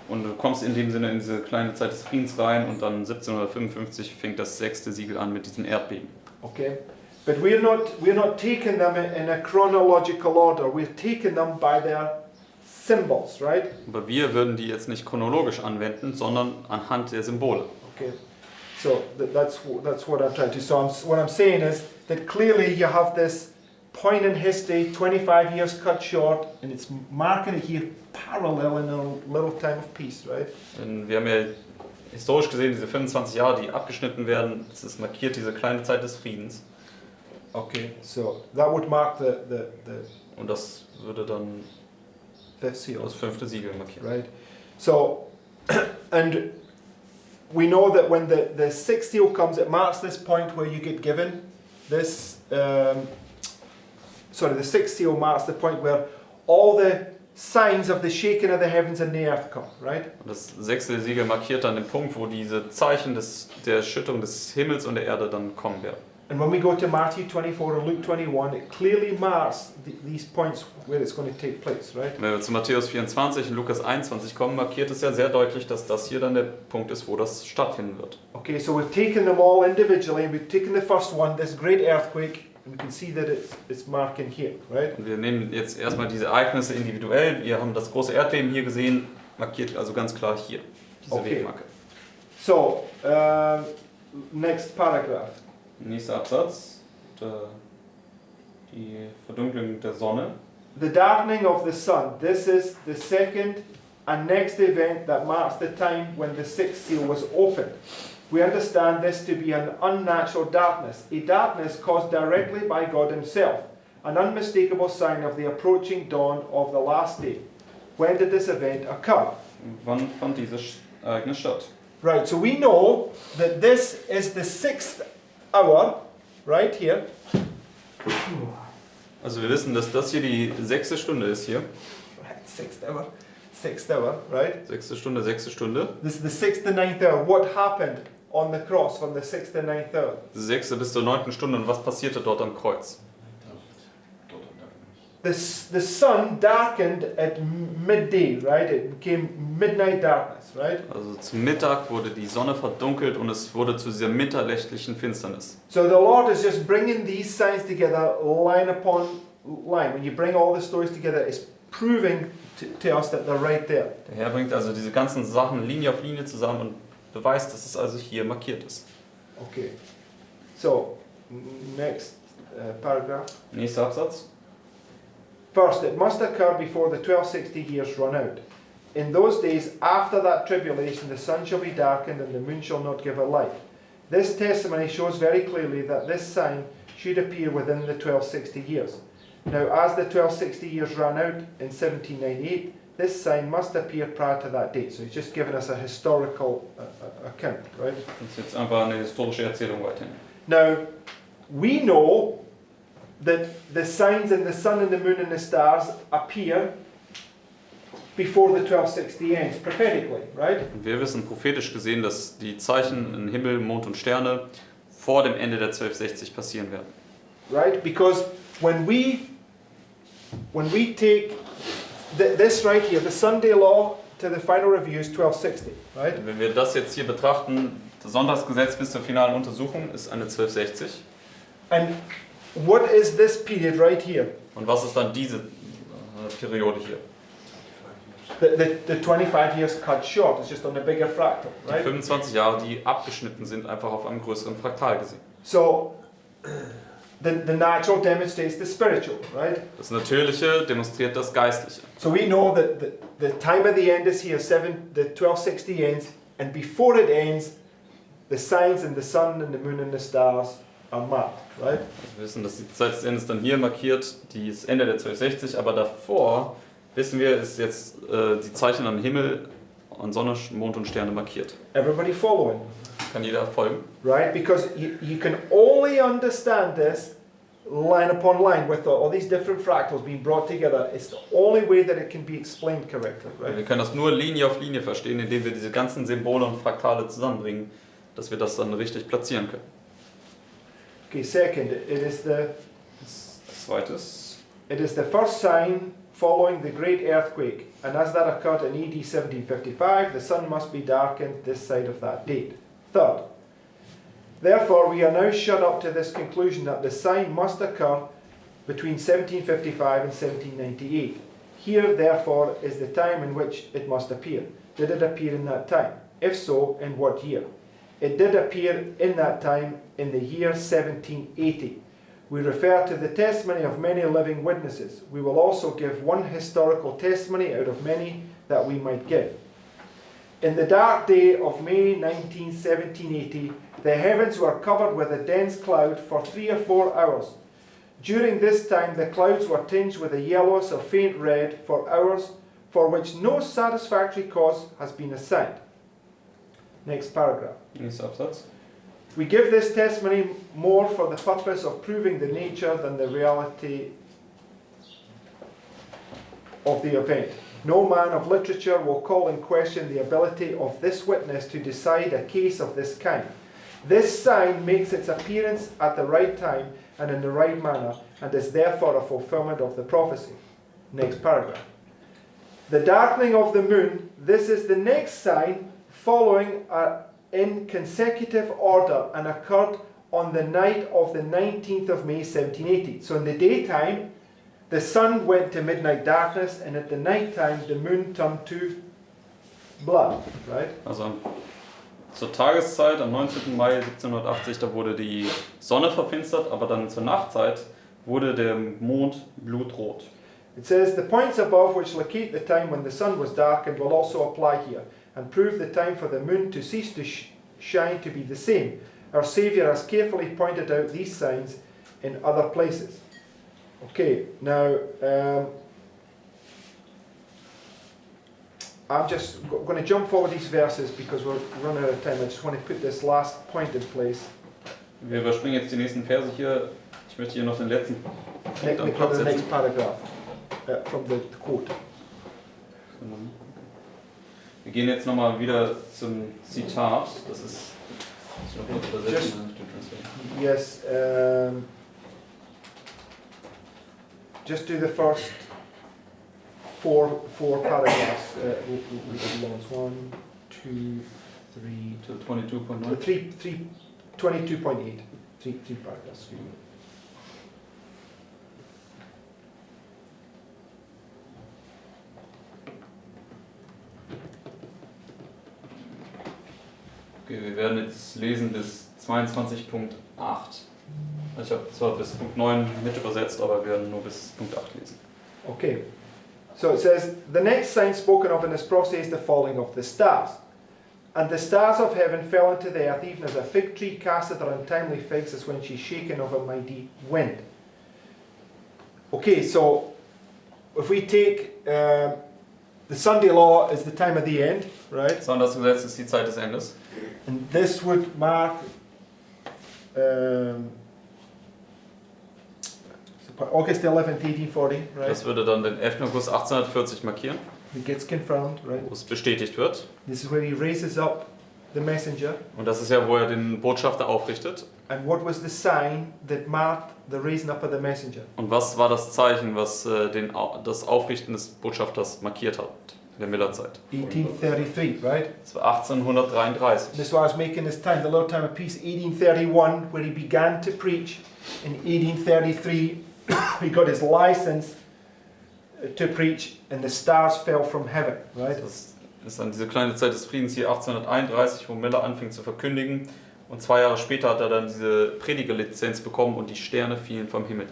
Und du kommst in dem Sinne in diese kleine Zeit des Friedens rein und dann 1755 fängt das 6. Siegel an mit diesem Erdbeben. Okay, but we're not taking them in a chronological order. We're taking them by their symbols, right? Aber wir würden die jetzt nicht chronologisch anwenden, sondern anhand der Symbole. Okay, so that's what I'm trying to. So what I'm saying is that clearly you have this point in history, 25 years cut short, and it's marking it here parallel in a little time of peace, right? Denn wir haben ja historisch gesehen diese 25 Jahre, die abgeschnitten werden. Das markiert diese kleine Zeit des Friedens. Okay, so that would mark the Und das würde dann fifth seal, das 5. Siegel markieren. right? So, and we know that when the sixth seal comes, it marks this point where you get given this. The sixth seal marks the point where all the signs of the shaking of the heavens and the earth come, right? Und das 6. Siegel markiert dann den Punkt, wo diese Zeichen der Erschütterung des Himmels und der Erde dann kommen werden. And when we go to Matthew 24 or Luke 21, it clearly marks these points where it's going to take place, right? Wenn wir zu Matthäus 24 und Lukas 21 kommen, markiert es ja sehr deutlich, dass das hier dann der Punkt ist, wo das stattfinden wird. Okay, so we've taken them all individually, and we've taken the first one, this great earthquake, and we can see that it's marking here, right? Und wir nehmen jetzt erstmal diese Ereignisse individuell. Wir haben das große Erdbeben hier gesehen, markiert also ganz klar hier, diese Okay. Wegmarke. So, next paragraph. Nächster Absatz, die die Verdunklung der Sonne. The darkening of the sun. This is the second and next event that marks the time when the sixth seal was opened. We understand this to be an unnatural darkness, a darkness caused directly by God Himself, an unmistakable sign of the approaching dawn of the last day. When did this event occur? Wann fand dieses Ereignis statt? Right, so we know that this is the sixth hour, right here. Also wir wissen, dass das hier die 6. Stunde ist hier. Right, sixth hour, right? 6. Stunde, 6. Stunde. This is the sixth and ninth hour. What happened on the cross from the sixth and ninth hour? Die 6. bis zur 9. Stunde. Und was passierte dort am Kreuz? The sun darkened at midday, right? It became midnight darkness, right? Also zum Mittag wurde die Sonne verdunkelt und es wurde zu dieser mitternächtlichen Finsternis. So the Lord is just bringing these signs together, line upon line. When you bring all the stories together, it's proving to us that they're right there. Der Herr bringt also diese ganzen Sachen Linie auf Linie zusammen und beweist, dass es also hier markiert ist. Okay. So, next paragraph. Nächster Absatz. First, it must occur before the 1260 years run out. In those days, after that tribulation, the sun shall be darkened and the moon shall not give a light. This testimony shows very clearly that this sign should appear within the 1260 years. Now, as the 1260 years ran out in 1798, this sign must appear prior to that date. So he's just given us a historical account, right? Das ist jetzt einfach eine historische Erzählung weiterhin. Now, we know that the signs in the sun and the moon and the stars appear before the 1260 ends, prophetically, right? Und wir wissen prophetisch gesehen, dass die Zeichen in Himmel, Mond und Sterne vor dem Ende der 1260 passieren werden. Right? Because when we take this right here, the Sunday law to the final review is 1260, right? Wenn wir das jetzt hier betrachten, das Sonntagsgesetz bis zur finalen Untersuchung ist eine 1260. And what is this period right here? Und was ist dann diese Periode hier? The 25 years cut short. It's just on a bigger fractal, Die right? 25 Jahre, die abgeschnitten sind, einfach auf einem größeren Fraktal gesehen. So the natural demonstrates the spiritual, right? Das Natürliche demonstriert das Geistliche. So we know that the time of the end is here, the 1260 ends, and before it ends, the signs in the sun and the moon and the stars are marked, right? Wir wissen, dass die Zeit des Endes dann hier markiert, das Ende der 1260, aber davor wissen wir, ist jetzt die Zeichen am Himmel, an Sonne, Mond und Sterne markiert. Everybody following? Kann jeder folgen? Right? Because you can only understand this line upon line with all these different fractals being brought together. It's the only way that it can be explained correctly, Wir right? können das nur Linie auf Linie verstehen, indem wir diese ganzen Symbole und Fraktale zusammenbringen, dass wir das dann richtig platzieren können. Okay, second, it is Zweites. the first sign following the great earthquake, and as that occurred in AD 1755, the sun must be darkened this side of that date. Third, therefore we are now shut up to this conclusion that the sign must occur between 1755 and 1798. Here, therefore, is the time in which it must appear. Did it appear in that time? If so, in what year? It did appear in that time in the year 1780. We refer to the testimony of many living witnesses. We will also give one historical testimony out of many that we might give. In the dark day of May 19, 1780, the heavens were covered with a dense cloud for 3 or 4 hours. During this time, the clouds were tinged with a yellowish or faint red for hours, for which no satisfactory cause has been assigned. Next paragraph. Nächster Absatz. We give this testimony more for the purpose of proving the nature than the reality of the event. No man of literature will call in question the ability of this witness to decide a case of this kind. This sign makes its appearance at the right time and in the right manner, and is therefore a fulfillment of the prophecy. Next paragraph. The darkening of the moon, this is the next sign following in consecutive order and occurred on the night of the 19th of May 1780. So in the daytime, the sun went to midnight darkness, and at the night time, the moon turned to blood, right? Also zur Tageszeit am 19. Mai 1780, da wurde die Sonne verfinstert, aber dann zur Nachtzeit wurde der Mond blutrot. It says, the points above which locate the time when the sun was darkened will also apply here, and prove the time for the moon to cease to shine to be the same. Our Saviour has carefully pointed out these signs in other places. Okay, now I'm just going to jump forward these verses because we're running out of time. I just want to put this last point in place. Wir überspringen jetzt die nächsten Verse hier. Ich möchte hier noch den letzten Punkt am Next, Platz the setzen. next paragraph from the quote. Wir gehen jetzt nochmal wieder zum Zitat. Das ist noch kurz übersetzen. Yes, just do the first four paragraphs. One, two, three, To 22.9. three, 22.8. Three paragraphs. Excuse me. Okay, wir werden jetzt lesen bis 22.8. Also ich habe zwar bis Punkt 9 mit übersetzt, aber wir werden nur bis Punkt 8 lesen. Okay. So it says, the next sign spoken of in this prophecy is the falling of the stars. And the stars of heaven fell into the earth, even as a fig tree casteth her untimely figs, as when she's shaken of a mighty wind. Okay, so if we take the Sunday law is the time of the end, right? Sonntagsgesetz ist die Zeit des Endes. And this would mark August 11th, 1840, right? Das würde dann den 11. August 1840 markieren, It gets confirmed, right? wo es bestätigt wird. This is where he raises up the messenger. Und das ist ja, wo er den Botschafter aufrichtet. And what was the sign that marked the raising up of the messenger? Und was war das Zeichen, was das Aufrichten des Botschafters markiert hat in der Millerzeit? 1833, right? Das war 1833. This was making his time, the little time of peace, 1831, where he began to preach. In 1833, he got his license to preach, and the stars fell from heaven, right? Das ist dann diese kleine Zeit des Friedens hier 1831, wo Miller anfing zu verkündigen. Und 2 Jahre später hat er dann diese Predigerlizenz bekommen und die Sterne fielen vom Himmel.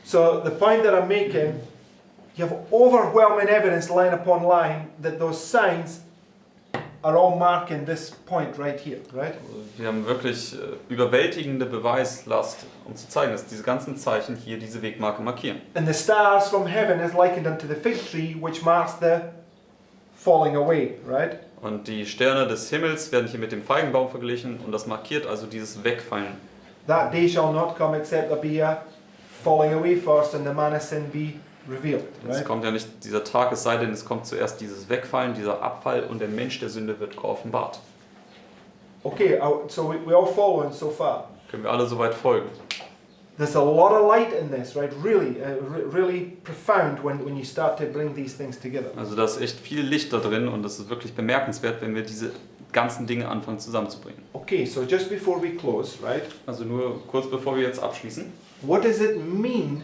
So the point that I'm making, you have overwhelming evidence line upon line that those signs are all marking this point right here, right? Wir haben wirklich überwältigende Beweislast, um zu zeigen, dass diese ganzen Zeichen hier diese Wegmarke markieren. And the stars from heaven is likened unto the fig tree, which marks the falling away, right? Und die Sterne des Himmels werden hier mit dem Feigenbaum verglichen und das markiert also dieses Wegfallen. That day shall not come except there be a falling away first and the man of sin be revealed, Es right? kommt ja nicht dieser Tag, es sei denn, es kommt zuerst dieses Wegfallen, dieser Abfall und der Mensch der Sünde wird geoffenbart. Okay, so we all following so far. Können wir alle soweit folgen. There's a lot of light in this, right? Really, really profound when you start to bring these things together. Also da ist echt viel Licht da drin und das ist wirklich bemerkenswert, wenn wir diese ganzen Dinge anfangen zusammenzubringen. Okay, so just before we close, right? Also nur kurz bevor wir jetzt abschließen. What does it mean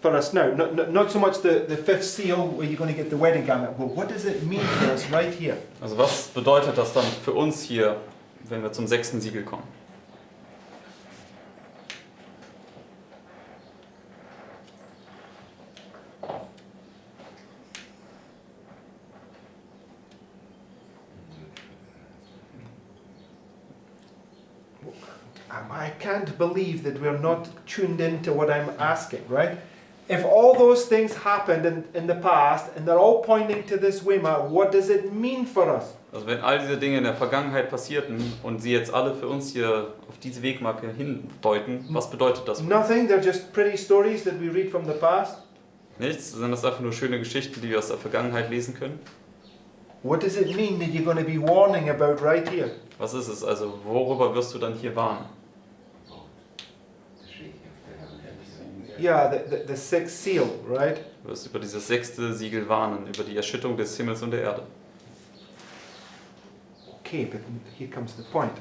for us now? Not so much the fifth seal where you're going to get the wedding garment, but what does it mean for us right here? Also was bedeutet das dann für uns hier, wenn wir zum 6. Siegel kommen? I can't believe that we're not tuned into what I'm asking, right? If all those things happened in the past and they're all pointing to this Weimar, what does it mean for us? Also wenn all diese Dinge in der Vergangenheit passierten und sie jetzt alle für uns hier auf diese Wegmarke hindeuten, was bedeutet das? Nothing, they're just pretty stories that we read from the past. Nichts, sind das einfach nur schöne Geschichten, die wir aus der Vergangenheit lesen können? What does it mean that you're going to be warning about right here? Was ist es? Also worüber wirst du dann hier warnen? Yeah, the sixth seal, right? Du wirst über dieses 6. Siegel warnen, über die Erschütterung des Himmels und der Erde. Okay, but here comes the point.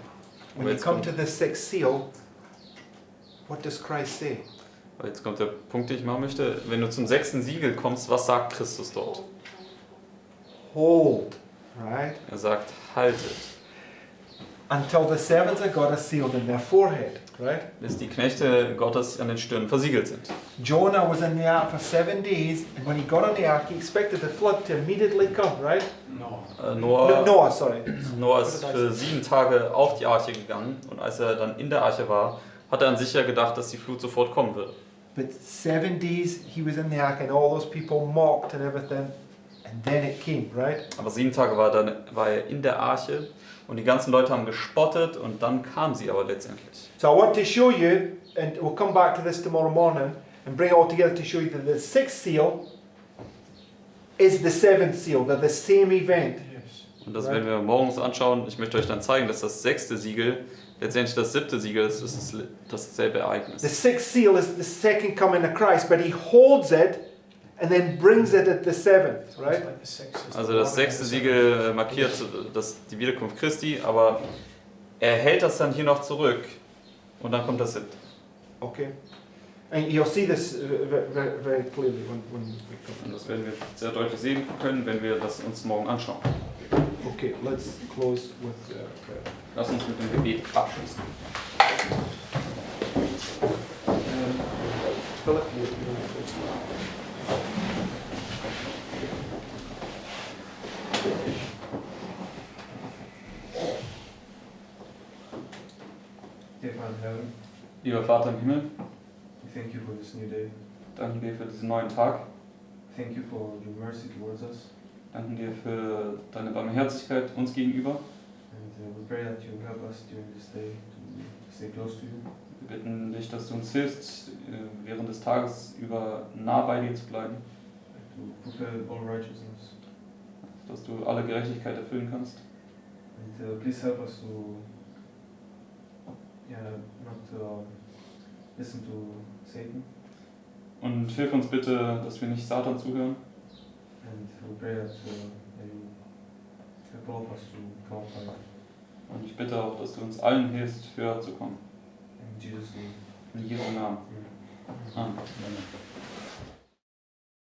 When Aber you jetzt come to kommt- the sixth seal, what does Christ say? Weil jetzt kommt der Punkt, den ich machen möchte. Wenn du zum 6. Siegel kommst, was sagt Christus dort? Hold, right? Er sagt, haltet, Until the servants of God are sealed in their forehead. right? bis die Knechte Gottes an den Stirnen versiegelt sind. Jonah was in the ark for 7 days, and when he got on the ark, he expected the flood to immediately come, right? Noah Sorry. ist für 7 Tage auf die Arche gegangen und als er dann in der Arche war, hat er an sich ja gedacht, dass die Flut sofort kommen würde. But 7 days he was in the ark, and all those people mocked and everything, and then it came, right? Aber 7 Tage war er in der Arche und die ganzen Leute haben gespottet und dann kam sie aber letztendlich. So I want to show you, and we'll come back to this tomorrow morning, and bring it all together to show you that the 6th seal is the 7th seal. They're the same event. Und das werden wir morgens anschauen. Ich möchte euch dann zeigen, dass das 6. Siegel letztendlich das 7. Siegel ist. Das ist dasselbe The Ereignis. 6th seal is the second coming of Christ, but he holds it and then brings it at the 7th, right? Also das 6. Siegel markiert die Wiederkunft Christi, aber er hält das dann hier noch zurück und dann kommt das 7. Okay. And you'll see this very clearly when we come. Und das werden wir sehr deutlich sehen können, wenn wir das uns morgen anschauen. Okay, let's close with prayer. Lass uns mit dem Gebet abschließen. Philip, Dear Father in heaven, Lieber Vater im Himmel, we thank you for this new day. danken dir für diesen neuen Tag. Thank you for your mercy towards us. Danken dir für deine Barmherzigkeit uns gegenüber. And we pray that you will help us during this day to stay close to you. Wir bitten dich, dass du uns hilfst, während des Tages über nah bei dir zu bleiben, To fulfill all righteousness. dass du alle Gerechtigkeit erfüllen kannst. And please help us to not listen to Satan. Und hilf uns bitte, dass wir nicht Satan zuhören. And we pray that you help all of us to come up higher. Und ich bitte auch, dass du uns allen hilfst, höher zu kommen. In Jesus' name. In Jesu Namen. Amen. Amen.